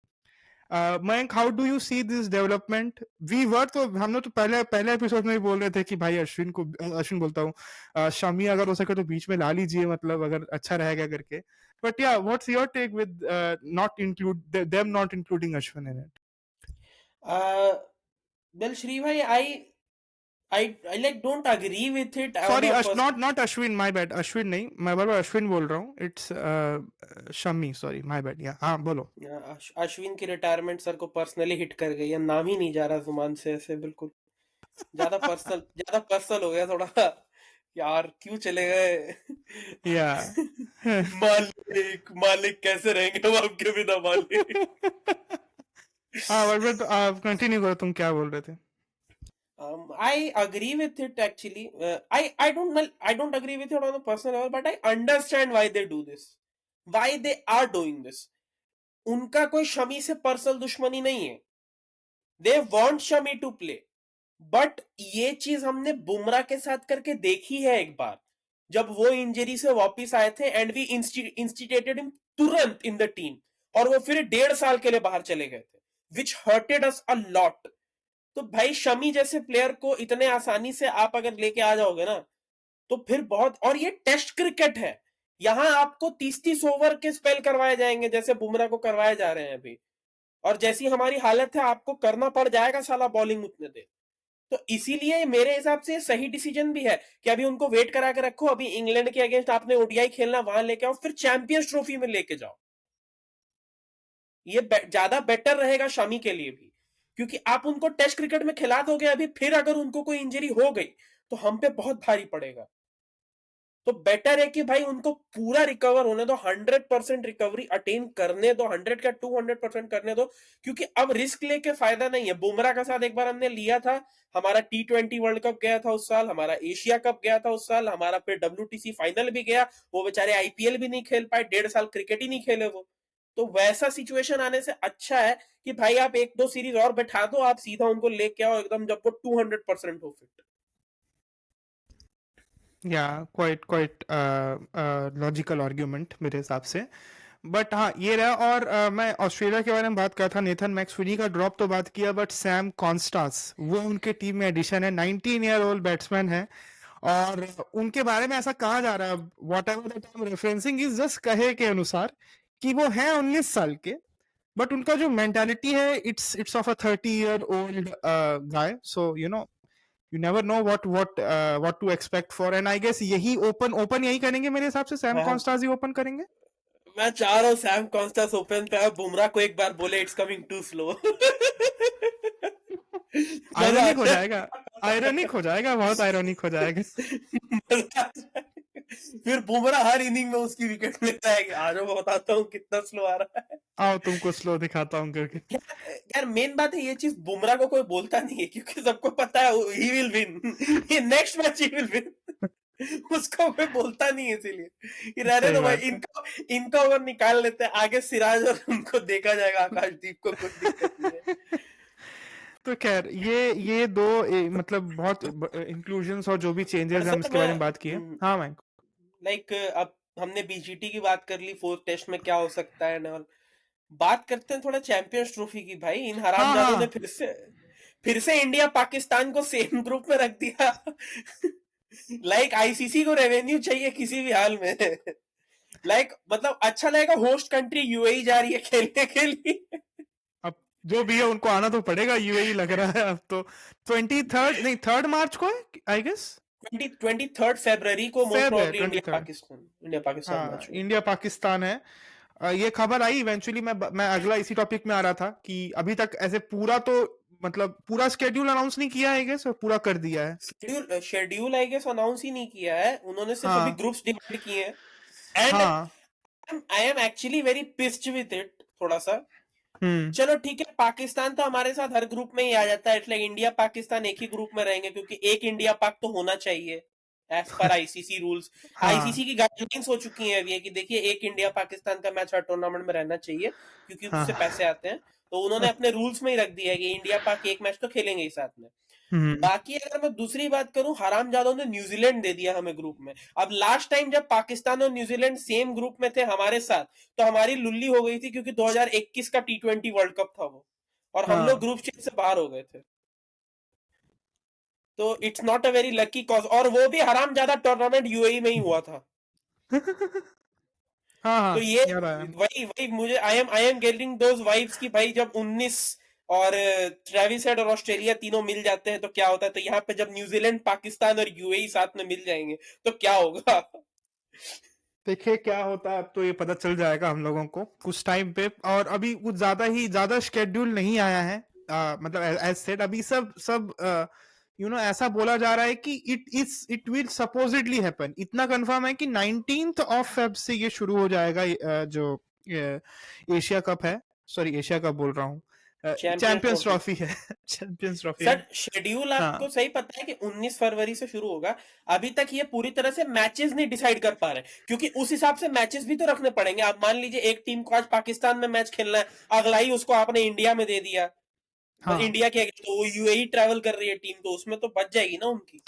Speaker 1: Mayank, how do you see this development? हमने तो पहले पहले एपिसोड में ही बोल रहे थे कि भाई अश्विन बोलता हूँ, शमी अगर हो सके तो बीच में ला लीजिए, मतलब अगर अच्छा रहेगा करके. But yeah, what's your take with not include them not including Ashwin in it?
Speaker 2: Well, Shri bhai, I like don't agree with it on
Speaker 1: sorry,
Speaker 2: a person.
Speaker 1: Not Ashwin, my bad. Ashwin नहीं, मैं बार बार अश्विन बोल रहा हूँ. It's Shami, sorry, my bad. या हाँ, बोलो.
Speaker 2: अश्विन की retirement sir को पर्सनली हिट कर गई है, नाम ही नहीं जा रहा जुबान से ऐसे, बिल्कुल ज्यादा पर्सनल हो गया थोड़ा। यार क्यों चले गए?
Speaker 1: या.
Speaker 2: मालिक मालिक कैसे रहेंगे हम आपके बिना मालिक?
Speaker 1: हाँ, बट आप कंटिन्यू करो, तुम क्या बोल रहे थे?
Speaker 2: I agree with it actually. I don't agree with it on a personal level, but I understand why they do this. Why they are doing this. उनका कोई शमी से पर्सनल दुश्मनी नहीं है. They want Shami to play. But ये चीज हमने बुमराह के साथ करके देखी है एक बार, जब वो इंजरी से वापस आए थे एंड वी इंस्टिटेटेड हिम तुरंत इन द टीम, और वो फिर 1.5 साल के लिए बाहर चले गए थे, विच हर्टेड अस अ लॉट. तो भाई शमी जैसे प्लेयर को इतने आसानी से आप अगर लेके आ जाओगे ना, तो फिर बहुत. और ये टेस्ट क्रिकेट है, यहां आपको 30-30 ओवर के स्पेल करवाए जाएंगे जैसे बुमराह को करवाए जा रहे हैं अभी, और जैसी हमारी हालत है आपको करना पड़ जाएगा साला बॉलिंग उतने देर. तो इसीलिए मेरे हिसाब से सही डिसीजन भी है कि अभी उनको वेट करा के रखो, अभी इंग्लैंड के अगेंस्ट आपने ओडीआई खेलना, वहां लेके आओ, फिर चैंपियंस ट्रॉफी में लेके जाओ. ये ज्यादा बेटर रहेगा शमी के लिए भी, क्योंकि आप उनको टेस्ट क्रिकेट में खिला दोगे अभी, फिर अगर उनको कोई इंजरी हो गई तो हम पे बहुत भारी पड़ेगा. तो बेटर है कि भाई उनको पूरा रिकवर होने दो, 100% रिकवरी अटेन करने दो, 100 का 200% करने दो, क्योंकि अब रिस्क लेके फायदा नहीं है. बुमराह का साथ एक बार हमने लिया था, हमारा T20 वर्ल्ड कप गया था उस साल, हमारा एशिया कप गया था उस साल, हमारा फिर WTC फाइनल भी गया, वो बेचारे IPL भी नहीं खेल पाए, 1.5 साल क्रिकेट ही नहीं खेले वो. तो वैसा सिचुएशन आने से अच्छा है कि भाई आप 1-2 सीरीज और बैठा दो, आप सीधा उनको लेके आओ एकदम जब वो 200% हो फिट.
Speaker 1: या, क्वाइट लॉजिकल आर्ग्यूमेंट मेरे हिसाब से. बट हाँ, ये रहा. और मैं ऑस्ट्रेलिया के बारे में बात कर था, नेथन मैक्सवेली का ड्रॉप तो बात किया, बट सैम कॉन्स्टास वो उनके टीम में एडिशन है, 19-year-old बैट्समैन है. और उनके बारे में ऐसा कहा जा रहा है, what ever that I am referencing is just कहे के अनुसार, कि वो है 19 साल के, बट उनका जो मेंटालिटी है, it's of a 30-year-old guy. So you never know what to expect for. And I guess यही ओपन यही करेंगे मेरे हिसाब से, सैम
Speaker 2: मैं
Speaker 1: कॉन्स्टास ही ओपन करेंगे.
Speaker 2: मैं चाह रहा हूँ सैम कॉन्स्टास ओपन पे, बुमराह को एक बार बोले इट्स कमिंग टू स्लो. मजा आ
Speaker 1: आयरनिक हो
Speaker 2: जाए.
Speaker 1: जाएगा, आयरनिक हो जाएगा, बहुत आयरनिक हो जाएगा.
Speaker 2: मजा आ जाए. फिर बुमराह हर इनिंग में उसकी विकेट लेता है कि आज मैं बताता हूँ कितना स्लो आ रहा है.
Speaker 1: आओ तुमको स्लो दिखाता हूँ करके.
Speaker 2: यार मेन बात है, ये चीज बुमराह को कोई बोलता नहीं है, क्योंकि सबको पता है ही विल विन, ये next match he will win. उसको कोई बोलता नहीं है, इसीलिए रहने
Speaker 1: सही
Speaker 2: दो भाई,
Speaker 1: बात है.
Speaker 2: इनका ओवर निकाल लेते हैं, आगे सिराज और उनको देखा जाएगा, आकाशदीप को कोई दिक्कत नहीं है.
Speaker 1: तो खैर, ये दो मतलब बहुत इंक्लूजन्स और जो भी चेंजेस
Speaker 2: पर
Speaker 1: हम
Speaker 2: सर
Speaker 1: इसके बारे में बात किए. हाँ मैं.
Speaker 2: लाइक अब हमने बीजीटी की बात कर ली, 4th टेस्ट में क्या हो सकता है ना, बात करते हैं थोड़ा चैंपियंस ट्रॉफी की. भाई इन
Speaker 1: हाँ
Speaker 2: हरामजादों ने
Speaker 1: हाँ.
Speaker 2: फिर से इंडिया पाकिस्तान को सेम ग्रुप में रख दिया. लाइक आईसीसी को रेवेन्यू चाहिए किसी भी हाल में. मतलब अच्छा लगेगा, होस्ट कंट्री यूएई जा रही है खेलने के लिए.
Speaker 1: अब जो भी है उनको आना तो पड़ेगा, यूएई लग रहा है अब तो. 23rd नहीं, 3rd मार्च को है आई गेस.
Speaker 2: 23rd फरवरी को मोस्ट
Speaker 1: फेब है
Speaker 2: प्रोबेबली
Speaker 1: 23rd.
Speaker 2: इंडिया पाकिस्तान
Speaker 1: हाँ,
Speaker 2: मैच हो.
Speaker 1: इंडिया पाकिस्तान है. ये खबर आई इवेंचुअली. मैं अगला इसी टॉपिक में आ रहा था कि अभी तक ऐसे पूरा तो मतलब पूरा स्केड्यूल अनाउंस नहीं किया है, गेस पूरा कर दिया है.
Speaker 2: शेड्यूल आई गेस अनाउंस ही नहीं किया है उन्होंने, सिर्फ अभी
Speaker 1: हाँ
Speaker 2: ग्रुप्स डिवाइड किए हैं. एंड
Speaker 1: हाँ.
Speaker 2: I am actually very pissed with it थोड़ा सा.
Speaker 1: हम्म.
Speaker 2: चलो ठीक है, पाकिस्तान तो हमारे साथ हर ग्रुप में ही आ जाता है, इसलिए इंडिया पाकिस्तान एक ही ग्रुप में रहेंगे, क्योंकि एक इंडिया पाक तो होना चाहिए एज पर आईसीसी रूल्स.
Speaker 1: हाँ
Speaker 2: आईसीसी की गाइडलाइंस हो चुकी हैं अभी कि देखिए एक इंडिया पाकिस्तान का मैच हर टूर्नामेंट में रहना चाहिए, क्योंकि
Speaker 1: हाँ.
Speaker 2: उससे पैसे आते हैं. तो उन्होंने अपने रूल्स में ही रख दिया है कि इंडिया पाक एक मैच तो खेलेंगे ही साथ में. बाकी अगर मैं दूसरी बात करूं, हरामजादों ने न्यूजीलैंड दे दिया हमें ग्रुप में। अब लास्ट टाइम जब पाकिस्तान और न्यूजीलैंड सेम ग्रुप में थे हमारे साथ, तो हमारी लुल्ली हो गई थी, क्योंकि 2021 का T20 वर्ल्ड कप था वो, और हम लोग
Speaker 1: हाँ
Speaker 2: ग्रुप स्टेज से बाहर हो गए थे। तो it's not a very lucky cause, और वो भी हरामजादा टूर्नामेंट यूएई में ही हुआ था।
Speaker 1: हाँ
Speaker 2: तो
Speaker 1: हाँ
Speaker 2: ये
Speaker 1: याद आया।
Speaker 2: वही वही मुझे I am getting those vibes की भाई, जब 19 और ट्रेविस हेड और ऑस्ट्रेलिया तीनों मिल जाते हैं तो क्या होता है, तो यहाँ पे जब न्यूजीलैंड, पाकिस्तान और यूएई साथ में मिल जाएंगे तो क्या होगा।
Speaker 1: देखिए क्या होता है, अब तो ये पता चल जाएगा हम लोगों को कुछ टाइम पे, और अभी कुछ ज्यादा शेड्यूल नहीं आया है। मतलब एज सेड अभी सब सब ऐसा बोला जा रहा है कि इट विल सपोजिटली हैपन, इतना कंफर्म है कि 19th ऑफ फेब से ये शुरू हो जाएगा। जो एशिया कप है, सॉरी एशिया कप बोल रहा हूँ,
Speaker 2: चैंपियंस
Speaker 1: चैंपियंस
Speaker 2: ट्रॉफी।
Speaker 1: ट्रॉफी है। चैंपियंस ट्रॉफी
Speaker 2: सर
Speaker 1: है।
Speaker 2: शेड्यूल
Speaker 1: हाँ
Speaker 2: आपको सही पता है कि 19 फरवरी से शुरू होगा। अभी तक ये पूरी तरह से मैचेस नहीं डिसाइड कर पा रहे, क्योंकि उस हिसाब से मैचेस भी तो रखने पड़ेंगे। आप मान लीजिए एक टीम को आज पाकिस्तान में मैच खेलना है, अगला ही उसको आपने इंडिया में दे दिया,
Speaker 1: हाँ।
Speaker 2: इंडिया के, तो वो यूएई ट्रैवल कर रही है टीम, तो उसमें तो बच जाएगी ना उनकी।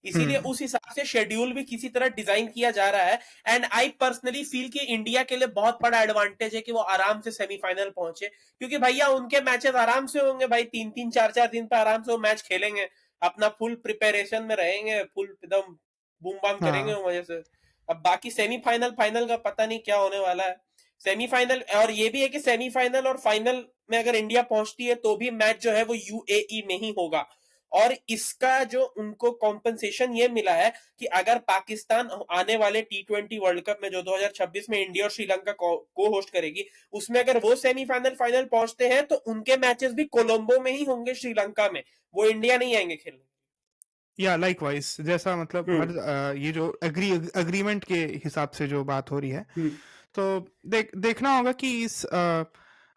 Speaker 2: इसीलिए
Speaker 1: हम्म।
Speaker 2: उस हिसाब से शेड्यूल भी किसी तरह डिजाइन किया जा रहा है। एंड आई पर्सनली फील कि इंडिया के लिए बहुत बड़ा एडवांटेज है कि वो आराम से सेमीफाइनल पहुंचे, क्योंकि भैया उनके मैचेस आराम से होंगे भाई, 3-3 4-4 दिन पे आराम से वो मैच खेलेंगे, अपना फुल प्रिपरेशन में रहेंगे, फुल एकदम बूम बाम करेंगे
Speaker 1: हाँ
Speaker 2: वो वजह से। अब बाकी सेमीफाइनल फाइनल का पता नहीं क्या होने वाला है। सेमीफाइनल, और ये भी है कि सेमीफाइनल और फाइनल में अगर इंडिया पहुंचती है तो भी मैच जो है वो यूएई में ही होगा। और इसका जो उनको कॉम्पनसेशन ये मिला है कि अगर पाकिस्तान आने वाले T20 वर्ल्ड कप में जो 2026 में इंडिया और श्रीलंका को होस्ट करेगी, उसमें अगर वो सेमीफाइनल फाइनल पहुंचते हैं तो उनके मैचेस भी कोलंबो में ही होंगे, श्रीलंका में, वो इंडिया नहीं आएंगे खेलने।
Speaker 1: या लाइकवाइज, जैसा मतलब हर
Speaker 2: हम्म।
Speaker 1: ये जो अग्रीमेंट के हिसाब से जो बात हो रही है,
Speaker 2: हम्म।
Speaker 1: तो देखना होगा कि इस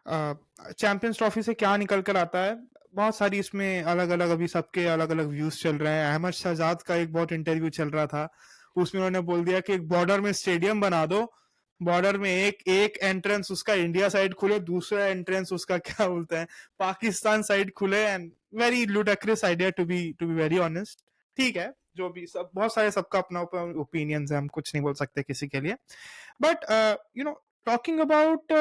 Speaker 1: चैंपियंस ट्रॉफी से क्या निकल कर आता है। बहुत सारी इसमें अलग अलग, अभी सबके अलग अलग व्यूज चल रहे हैं। अहमद शहजाद का एक बहुत इंटरव्यू चल रहा था, उसमें उन्होंने बोल दिया कि एक बॉर्डर में स्टेडियम बना दो, बॉर्डर में एक एक एंट्रेंस उसका इंडिया साइड खुले, दूसरा एंट्रेंस उसका क्या बोलते हैं पाकिस्तान साइड खुले, and very ludicrous idea to be very honest. ठीक है, जो भी सब, बहुत सारे सबका अपना ओपिनियंस है, हम कुछ नहीं बोल सकते किसी के लिए। बट टॉकिंग अबाउट,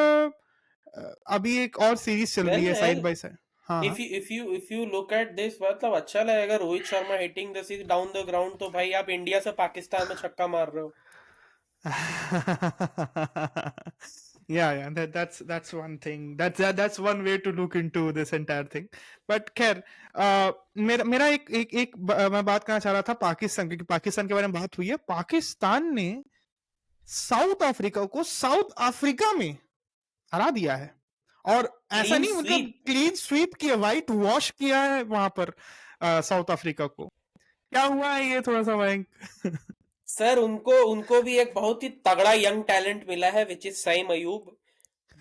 Speaker 1: अभी एक और सीरीज चल रही
Speaker 2: वेल
Speaker 1: है साइड
Speaker 2: वेल,
Speaker 1: बाय साइड। हाँ हाँ।
Speaker 2: If you look at this, मतलब अच्छा लगेगा Rohit Sharma hitting this down the ground, तो भाई आप इंडिया से पाकिस्तान में छक्का मार रहे हो।
Speaker 1: Yeah, that's one thing. That's one way to look into this entire thing. But खैर, मेरा मैं बात करना चाह रहा था पाकिस्तान, क्योंकि पाकिस्तान के बारे में बात हुई है। पाकिस्तान ने साउथ अफ्रीका को साउथ अफ्रीका में हरा दिया है, और ऐसा
Speaker 2: क्लीन
Speaker 1: नहीं मतलब
Speaker 2: स्वीप।
Speaker 1: क्लीन स्वीप किया, व्हाइट वॉश किया है वहां पर साउथ अफ्रीका को। क्या हुआ है ये थोड़ा सा भयंकर।
Speaker 2: सर उनको उनको भी एक बहुत ही तगड़ा यंग टैलेंट मिला है, विच इज सईम अयूब।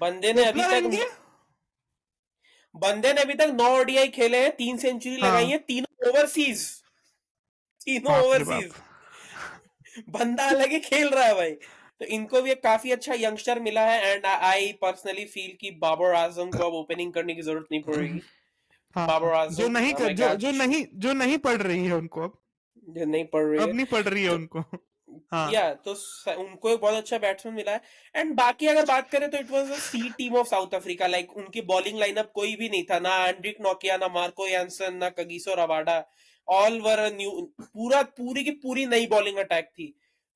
Speaker 2: बंदे ने अभी
Speaker 1: ओपनर है
Speaker 2: तक
Speaker 1: इनके।
Speaker 2: बंदे ने अभी तक 9 ओडीआई खेले हैं, 3 सेंचुरी लगाई
Speaker 1: हाँ।
Speaker 2: है, तीनों ओवरसीज, तीनों
Speaker 1: बाप रे बाप।
Speaker 2: ओवरसीज। बंदा अलग ही खेल रहा है भाई। तो इनको भी एक काफी अच्छा यंगस्टर मिला है, एंड आई पर्सनली फील कि बाबर आजम को अब ओपनिंग करने की जरूरत नहीं पड़ेगी।
Speaker 1: हाँ,
Speaker 2: बाबर
Speaker 1: जो
Speaker 2: आजम,
Speaker 1: नहीं
Speaker 2: oh
Speaker 1: कर,
Speaker 2: my God,
Speaker 1: जो नहीं पढ़ रही है उनको अब
Speaker 2: जो नहीं पड़ रही
Speaker 1: अब
Speaker 2: है।
Speaker 1: नहीं पढ़ रही है
Speaker 2: तो
Speaker 1: उनको। हाँ।
Speaker 2: या तो उनको एक बहुत अच्छा बैट्समैन मिला है। एंड बाकी अगर बात करें तो it was a C team of South Africa, like उनकी बॉलिंग लाइनअप कोई भी नहीं था, ना एंड्रिक नोकिया, ना मार्को यानसन, ना Kagiso Rabada, all were new, पूरी की पूरी नई बॉलिंग अटैक थी।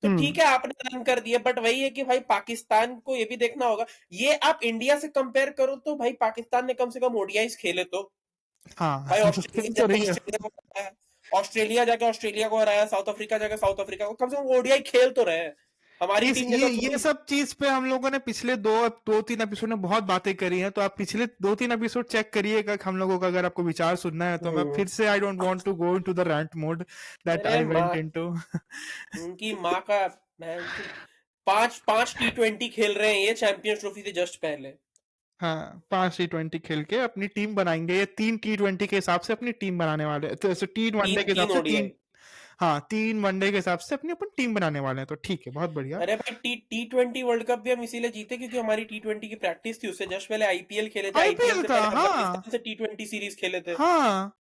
Speaker 2: तो ठीक
Speaker 1: हम्म।
Speaker 2: है आपने रन कर दिया, बट वही है कि भाई पाकिस्तान को ये भी देखना होगा। ये आप इंडिया से कंपेयर करो तो भाई पाकिस्तान ने कम से कम ओडीआईस खेले तो।
Speaker 1: हाँ।
Speaker 2: भाई
Speaker 1: खेल तो रही है।
Speaker 2: ऑस्ट्रेलिया जाके ऑस्ट्रेलिया को हराया, साउथ अफ्रीका जाके साउथ अफ्रीका को, कम से कम ओडीआई खेल तो रहे हैं। हमारी
Speaker 1: इस
Speaker 2: टीम जैसा
Speaker 1: ये
Speaker 2: थोड़ी।
Speaker 1: सब चीज पे हम लोगों ने पिछले दो तीन एपिसोड में बहुत बातें करी हैं, तो आप पिछले 2-3 एपिसोड चेक करिएगा हम लोगों का, अगर आपको विचार सुनना है तो। मैं
Speaker 2: हम्म।
Speaker 1: फिर से I don't want to go into the rant mode that
Speaker 2: अरे
Speaker 1: आई
Speaker 2: माँ,
Speaker 1: वेंट इनटू।
Speaker 2: उनकी माँ का, बहन की, पांच पांच T20 खेल रहे हैं ये चैंपियंस ट्रॉफी से जस्ट पहले।
Speaker 1: हाँ, 5 T20 खेल के अपनी टीम बनाएंगे, ये 3 T20 के हिसाब से अपनी टीम बनाने वाले हैं, तो 3 वनडे
Speaker 2: तीन
Speaker 1: के हिसाब
Speaker 2: तीन
Speaker 1: से
Speaker 2: ओडीआई।
Speaker 1: 3। हाँ, 3 वनडे के हिसाब से अपनी अपन टीम बनाने वाले हैं, तो ठीक है, बहुत बढ़िया।
Speaker 2: अरे भाई T20 वर्ल्ड कप भी हम इसीलिए जीते क्योंकि हमारी T20 की प्रैक्टिस थी, उससे जस्ट पहले आईपीएल खेले थे, आईपीएल
Speaker 1: आईपीएल
Speaker 2: से
Speaker 1: था।
Speaker 2: पहले हम
Speaker 1: हाँ
Speaker 2: पाकिस्तान से T20 सीरीज खेले थे।
Speaker 1: हाँ।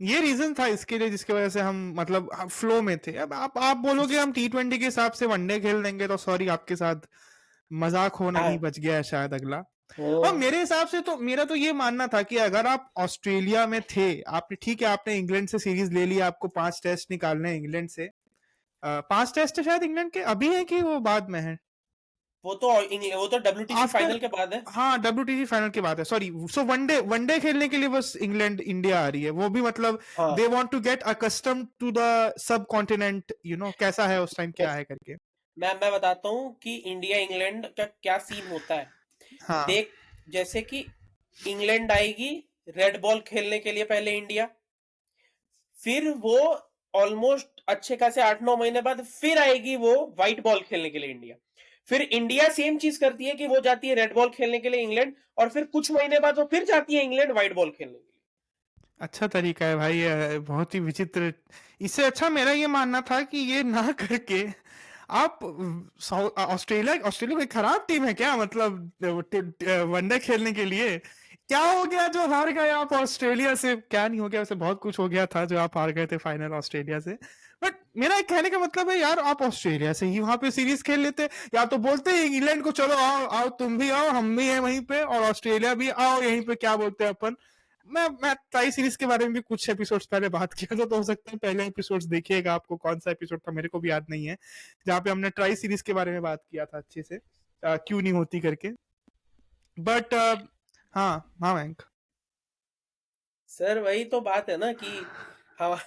Speaker 1: ये रीजन था इसके लिए जिसकी वजह से हम मतलब फ्लो में थे। अब आप बोलोगे हम T20 के हिसाब से वनडे खेल देंगे, तो सॉरी आपके साथ मजाक होना ही
Speaker 2: हाँ
Speaker 1: बच गया है शायद अगला। और
Speaker 2: हाँ
Speaker 1: मेरे हिसाब से तो मेरा तो ये मानना था कि अगर आप ऑस्ट्रेलिया में थे, आपने ठीक है आपने इंग्लैंड से सीरीज ले लिया, आपको 5 टेस्ट निकालने हैं इंग्लैंड से। 5 टेस्ट है शायद इंग्लैंड के अभी है कि वो बाद में है?
Speaker 2: वो तो WTC
Speaker 1: आफ्टर,
Speaker 2: फाइनल के बाद है।
Speaker 1: हाँ WTC फाइनल की बात है, सॉरी। सो वनडे खेलने के लिए बस इंग्लैंड इंडिया आ रही है, वो भी मतलब
Speaker 2: हाँ
Speaker 1: they want to get accustom to the subcontinent, कैसा है उस टाइम क्या
Speaker 2: देख,
Speaker 1: है करके।
Speaker 2: मैं बताता हूँ कि इंडिया इंग्लैंड का क्या सीन होता है।
Speaker 1: हाँ
Speaker 2: देख, जैसे कि इंग्लैंड आएगी रेड बॉल खेलने के लिए पहले इंडिया, फिर वो ऑलमोस्ट अच्छे खासे 8-9 महीने बाद फिर आएगी वो व्हाइट बॉल खेलने के लिए इंडिया। फिर इंडिया सेम चीज करती है कि वो जाती है रेड बॉल खेलने के लिए इंग्लैंड, और फिर कुछ महीने बाद वो फिर जाती है इंग्लैंड व्हाइट बॉल खेलने के लिए।
Speaker 1: अच्छा तरीका है भाई, ये बहुत ही विचित्र। इससे अच्छा मेरा ये मानना था कि ये ना करके आप ऑस्ट्रेलिया ऑस्ट्रेलिया कोई खराब टीम है क्या, मतलब वनडे खेलने के लिए? क्या हो गया जो हार गए आप ऑस्ट्रेलिया से? क्या नहीं हो गया, वैसे बहुत कुछ हो गया था जो आप हार गए थे फाइनल ऑस्ट्रेलिया से। बट मेरा एक कहने का मतलब है यार, आप ऑस्ट्रेलिया से ही वहां पे सीरीज खेल लेते, या तो बोलते हैं इंग्लैंड को चलो आओ आओ तुम भी आओ हम भी हैं वहीं पे, और ऑस्ट्रेलिया भी आओ यहीं पे, क्या बोलते हैं अपन। मैं ट्राई सीरीज के बारे में भी कुछ एपिसोड्स पहले बात किया था, तो हो सकता है पहले एपिसोड्स देखिएगा, आपको कौन सा एपिसोड था मेरे को भी याद नहीं है, जहाँ पे हमने ट्राई सीरीज के बारे में बात किया था अच्छे से, क्यों नहीं होती करके। बट हाँ हाँ बैंक।
Speaker 2: सर वही तो बात है ना कि हम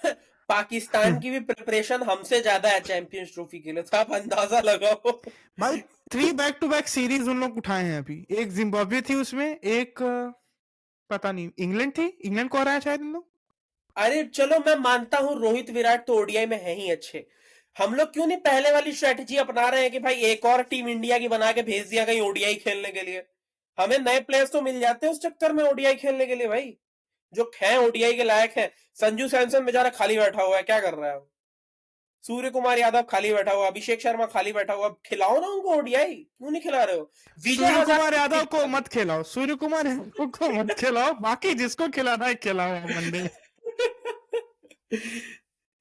Speaker 2: पाकिस्तान की भी प्रिपरेशन हमसे ज्यादा है चैंपियंस ट्रॉफी के लिए, तो आप अंदाजा लगाओ।
Speaker 1: भाई 3 बैक-टू-बैक सीरीज उन लोग उठाए हैं अभी, एक जिम्बाब्वे थी उसमें, एक पता नहीं इंग्लैंड थी, इंग्लैंड को हराया शायद इन लोग।
Speaker 2: अरे चलो मैं मानता हूँ रोहित विराट तो ओडीआई में है ही अच्छे, हम लोग क्यों नहीं पहले वाली स्ट्रेटजी अपना रहे हैं कि भाई एक और टीम इंडिया की बना के भेज दिया कहीं ओडीआई खेलने के लिए। हमें नए प्लेयर्स तो मिल जाते हैं उस चक्कर में ओडीआई खेलने के लिए भाई, जो हैं ओडीआई के लायक हैं। संजू सैमसन बेचारा खाली बैठा हुआ है, क्या कर रहा है? सूर्य कुमार यादव खाली बैठा हुआ, अभिषेक शर्मा खाली बैठा हुआ, खिलाओ ना उनको ओडीआई, क्यों नहीं खिला रहे हो? विजय
Speaker 1: सूर्य कुमार
Speaker 2: हजारे
Speaker 1: यादव
Speaker 2: ठीक
Speaker 1: को
Speaker 2: ठाक
Speaker 1: मत खिलाओ, सूर्य कुमार यादव को मत खिलाओ, बाकी जिसको खिलाना है खिलाओ वनडे।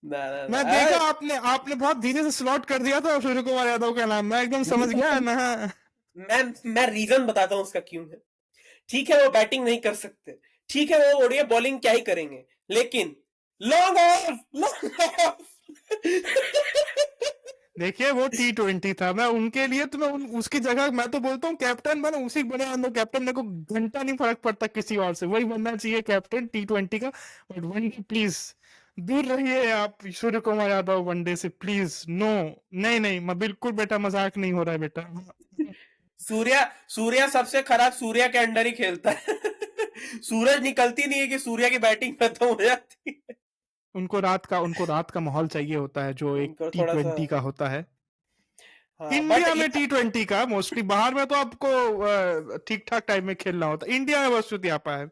Speaker 2: ना ना ना
Speaker 1: मैं देखा आपने आपने बहुत धीरे से स्लॉट कर दिया था सूर्य कुमार यादव का नाम, मैं एकदम समझ गया ना।
Speaker 2: मैं रीजन बताता हूँ उसका क्यों है। ठीक है वो बैटिंग नहीं कर सकते, ठीक है वो ओडीआई बॉलिंग क्या ही करेंगे, लेकिन लॉन्ग ऑफ, लॉन्ग ऑफ।
Speaker 1: देखिए वो T20 था, मैं उनके लिए तो मैं उसकी जगह मैं तो बोलता हूँ कैप्टन बना, उसी बने आंदो कैप्टन, मेरे को घंटा नहीं फर्क पड़ता किसी और से, वही बनना चाहिए कैप्टन T20 का। बट वनडे प्लीज दूर रहिए आप सूर्य कुमार यादव वनडे से, प्लीज नो। नहीं नहीं मैं बिल्कुल, बेटा मजाक नहीं हो रहा है बेटा।
Speaker 2: सूर्या सूर्या सबसे खराब सूर्या के अंडर ही खेलता है। सूरज निकलती नहीं है कि सूर्या की बैटिंग खत्म हो जाती है।
Speaker 1: उनको रात का माहौल चाहिए होता है जो एक
Speaker 2: उनको थोड़ा सा,
Speaker 1: T20 का होता है।
Speaker 2: हाँ बट
Speaker 1: इंडिया में T20 का मोस्टली, बाहर में तो आपको ठीक ठाक टाइम में खेलना होता है, इंडिया में बस यहाँ है।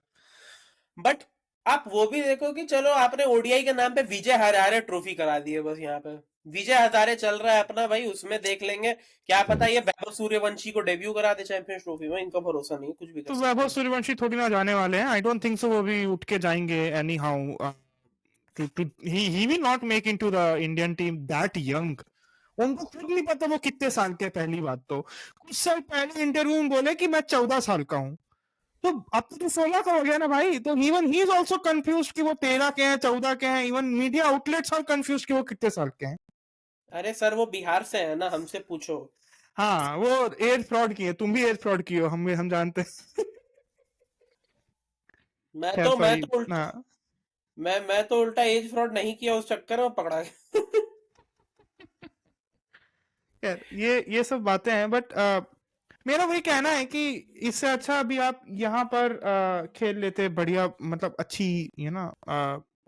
Speaker 2: बट आप वो भी देखो कि चलो आपने ओडीआई के नाम पे विजय हजारे ट्रॉफी करा दी है बस यहाँ पे, विजय हजारे चल रहा है अपना भाई, उसमें देख लेंगे, क्या पता ये वैभव सूर्यवंशी को डेब्यू करा दे चैंपियंस ट्रॉफी में, इनका भरोसा नहीं, कुछ भी कर
Speaker 1: तो
Speaker 2: सकते
Speaker 1: वैभव
Speaker 2: हैं।
Speaker 1: सूर्यवंशी थोड़ी ना जाने वाले हैं, आई डोंट थिंक सो वो भी उठ के जाएंगे any how. He will not make into the Indian team that young. उनको खुद नहीं पता वो कितने साल के हैं, पहली बात तो कुछ साल पहले इंटरव्यू में बोले कि मैं 14 साल का हूँ, तो अब तो 16 का हो गया ना भाई, तो even he is also confuse कि वो 13 के हैं 14 के हैं, even media outlets are confuse कि वो कितने साल के हैं।
Speaker 2: अरे सर वो बिहार से है ना, हमसे पूछो।
Speaker 1: हाँ वो एज फ्रॉड किए, तुम भी एज फ्रॉड किए हो, हम जानते हैं।
Speaker 2: मैं
Speaker 1: खैर
Speaker 2: तो मैं
Speaker 1: सॉरी।
Speaker 2: तो उल्टा
Speaker 1: हाँ
Speaker 2: मैं तो उल्टा एज फ्रॉड नहीं किया, उस चक्कर में पकड़ा गया।
Speaker 1: खैर ये सब बातें हैं, बट मेरा वही कहना है कि इससे अच्छा अभी आप यहाँ पर खेल लेते बढ़िया, मतलब अच्छी,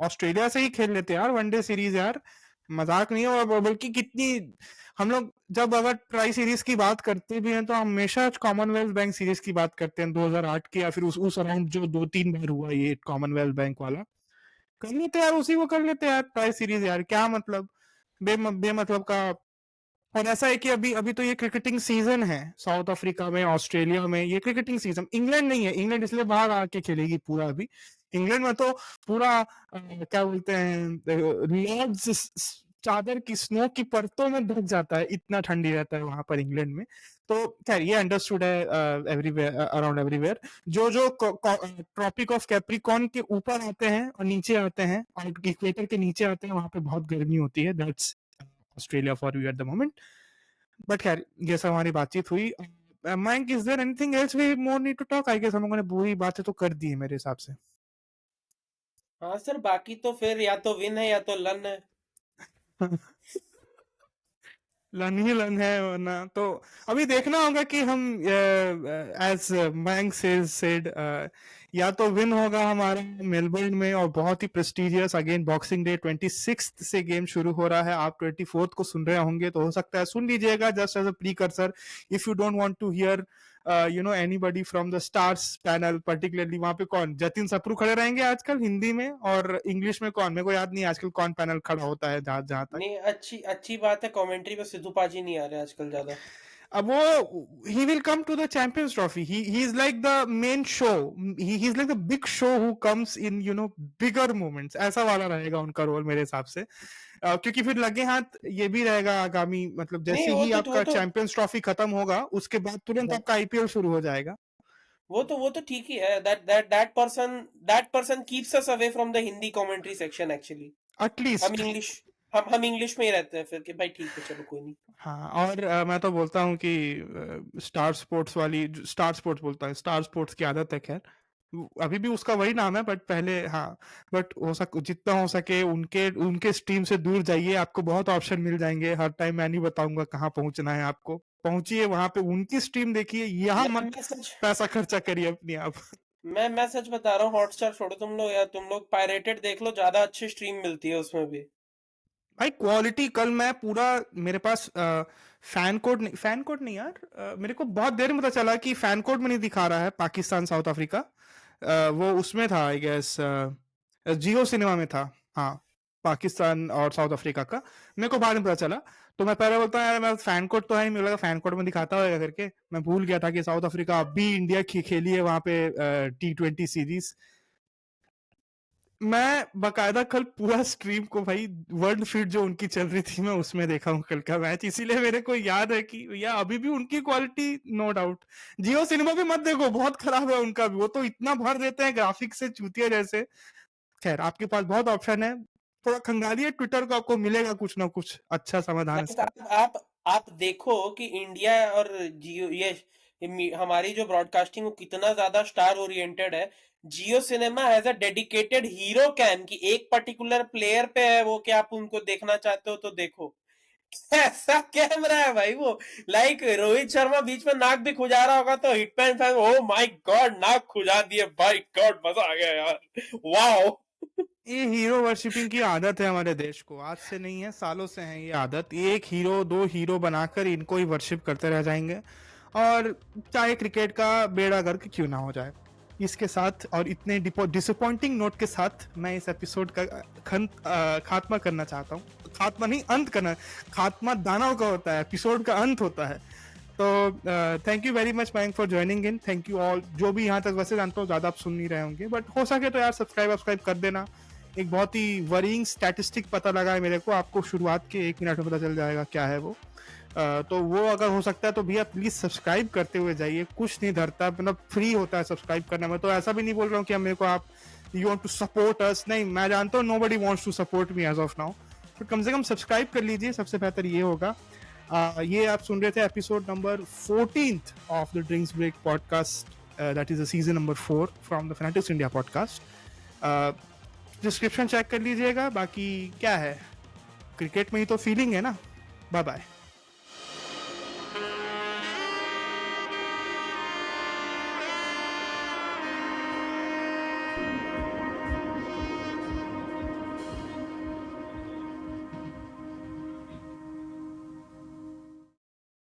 Speaker 1: ऑस्ट्रेलिया से ही खेल लेते यार वनडे सीरीज यार, मजाक नहीं है। और बल्कि कितनी हम लोग जब अगर ट्राई सीरीज की बात करते भी हैं तो हमेशा कॉमनवेल्थ बैंक सीरीज की बात करते हैं 2008 के, या फिर उस अराउंड जो 2-3 बार हुआ ये कॉमनवेल्थ बैंक वाला, कर लेते यार उसी को, कर लेते यार ट्राई सीरीज यार, क्या मतलब बेमतलब का। और ऐसा है कि अभी अभी तो ये क्रिकेटिंग सीजन है साउथ अफ्रीका में, ऑस्ट्रेलिया में, ये क्रिकेटिंग सीजन, इंग्लैंड नहीं है, इंग्लैंड इसलिए बाहर आके खेलेगी पूरा अभी, इंग्लैंड में तो पूरा क्या बोलते हैं लॉर्ड्स चादर की स्नो की परतों में ढक जाता है, इतना ठंडी रहता है वहां पर इंग्लैंड में। तो खैर ये अंडरस्टूड है एवरीवेयर, अराउंड एवरीवेयर। जो जो ट्रॉपिक ऑफ कैप्रिकॉर्न के ऊपर आते हैं और नीचे आते हैं और इक्वेटर के नीचे आते हैं, वहां पे बहुत गर्मी होती है। That's Australia for you at the moment. But खैर ये सब हमारी बातचीत हुई। Mayank, is there anything else we more need to talk? I guess हम लोगों ने पूरी बातें तो कर दी है मेरे हिसाब से।
Speaker 2: हाँ सर, बाकी तो फिर या तो विन है या तो लन है।
Speaker 1: लन ही लन है, वरना तो अभी देखना होगा कि हम एज मयंक सेड या तो विन होगा हमारा मेलबर्न में, और बहुत ही प्रेस्टिजियस अगेन बॉक्सिंग डे 26 से गेम शुरू हो रहा है। आप 24 को सुन रहे होंगे तो हो सकता है सुन लीजिएगा just as a precursor, if you don't want to hear anybody from the stars panel particularly. वहां पे कौन, जतिन सप्रू खड़े रहेंगे आजकल हिंदी में, और इंग्लिश में कौन, मेरे को याद नहीं आजकल कौन पैनल खड़ा होता है जहां जहां तक।
Speaker 2: नहीं, अच्छी अच्छी बात है, कमेंट्री पे सिद्धू पाजी नहीं आ रहे आजकल ज्यादा।
Speaker 1: अब वो he will come to the Champions Trophy. He is like the main show. He's like the big show who comes in bigger moments. ऐसा वाला रहेगा उनका रोल मेरे हिसाब से। क्योंकि फिर लगे हाथ ये भी रहेगा आगामी, मतलब
Speaker 2: नहीं,
Speaker 1: जैसे ही
Speaker 2: वो
Speaker 1: आपका
Speaker 2: तो
Speaker 1: चैंपियंस ट्रॉफी खत्म होगा उसके बाद तुरंत आपका आईपीएल शुरू हो जाएगा।
Speaker 2: वो तो ठीक ही है। That person keeps us away from the Hindi commentary section actually. हम
Speaker 1: एटलीस्ट।
Speaker 2: इंग्लिश हम इंग्लिश में ही रहते हैं फिर कि भाई ठीक है, चलो कोई नहीं।
Speaker 1: हाँ, और मैं तो बोलता हूँ कि स्टार स्पोर्ट्स स्टार स्पोर्ट्स बोलता है, स्टार स्पोर्ट्स की आदत है खैर, अभी भी उसका वही नाम है, बट पहले हाँ, बट जितना हो सके उनके स्ट्रीम से दूर जाइए, आपको बहुत ऑप्शन मिल जाएंगे। हर टाइम मैं नहीं बताऊंगा कहाँ पहुंचना है, आपको पहुंचिए वहां पे, उनकी स्ट्रीम देखिए, यहाँ मत पैसा खर्चा करिए अपने आप।
Speaker 2: मैं सच बता रहा हूँ, हॉटस्टार छोड़ो तुम लोग यार, तुम लोग पायरेटेड देख लो, ज्यादा अच्छी स्ट्रीम मिलती है उसमें भी
Speaker 1: भाई क्वालिटी। कल मैं पूरा, मेरे पास फैन कोड नहीं यार, मेरे को बहुत देर में पता चला कि फैन कोड में नहीं दिखा रहा है पाकिस्तान साउथ अफ्रीका, वो उसमें था आई गेस, जियो सिनेमा में था। हाँ, पाकिस्तान और साउथ अफ्रीका का मेरे को बाद में पता चला। तो मैं पहले बोलता हूँ यार, मैं फैन कोड तो है ही, मुझे लगा फैन कोड में दिखाता होगा करके। मैं भूल गया था कि साउथ अफ्रीका अब भी इंडिया खेली है वहां पे T20 सीरीज। मैं बकायदा कल पूरा स्ट्रीम को भाई, वर्ल्ड फीड जो उनकी चल रही थी मैं उसमें देखा हूँ कल का मैच, इसीलिए मेरे को याद है कि या अभी भी उनकी क्वालिटी नो डाउट। जियो सिनेमा भी मत देखो, बहुत खराब है उनका भी, वो तो इतना भर देते हैं ग्राफिक से चूतिया जैसे। खैर आपके पास बहुत ऑप्शन है, थोड़ा खंगालिए ट्विटर को, आपको मिलेगा कुछ ना कुछ अच्छा समाधान
Speaker 2: लाइक
Speaker 1: इसका।
Speaker 2: आप देखो कि इंडिया और जियो, हमारी जो ब्रॉडकास्टिंग वो कितना ज्यादा स्टार ओरिएंटेड है। Jio Cinema has a dedicated hero cam कि एक पर्टिकुलर प्लेयर पे है वो, कि आप उनको देखना चाहते हो तो देखो। ऐसा कैमरा है भाई वो। लाइक रोहित शर्मा बीच में नाक भी खुजा रहा होगा तो hitman fan, oh my God नाक खुजा दिए भाई, गॉड मजा आ गया यार, वाओ।
Speaker 1: ये हीरो वर्शिपिंग की आदत है हमारे देश को, आज से नहीं है, सालों से है ये आदत। एक हीरो दो हीरो बनाकर इनको ही वर्शिप करते रह जाएंगे, और चाहे क्रिकेट का बेड़ा गर्क क्यों ना हो जाए। इसके साथ और इतने डिसअपॉइंटिंग नोट के साथ मैं इस एपिसोड का खात्मा करना चाहता हूँ। खात्मा नहीं, अंत करना। खात्मा दानव का होता है, एपिसोड का अंत होता है। तो thank you very much Mayank for joining in. Thank you all जो भी यहाँ तक, वैसे जानता हूँ ज़्यादा आप सुन नहीं रहे होंगे, बट हो सके तो यार सब्सक्राइब कर देना। एक बहुत ही वरीइंग स्टैटिस्टिक पता लगा है मेरे को, आपको शुरुआत के 1 मिनट में पता चल जाएगा क्या है वो। तो वो अगर हो सकता है तो भैया प्लीज सब्सक्राइब करते हुए जाइए, कुछ नहीं धरता, मतलब फ्री होता है सब्सक्राइब करने में। तो ऐसा भी नहीं बोल रहा हूँ कि मेरे को आप you want to support us, नहीं, मैं जानता हूँ nobody wants to support me as of now, but कम से कम सब्सक्राइब कर लीजिए, सबसे बेहतर ये होगा। ये आप सुन रहे थे episode number 14 of the drinks break podcast, that is the season number 4 from the fanatics India podcast. Description check कर लीजिएगा। बाकी क्या है, क्रिकेट में ही तो फीलिंग है ना। Bye bye.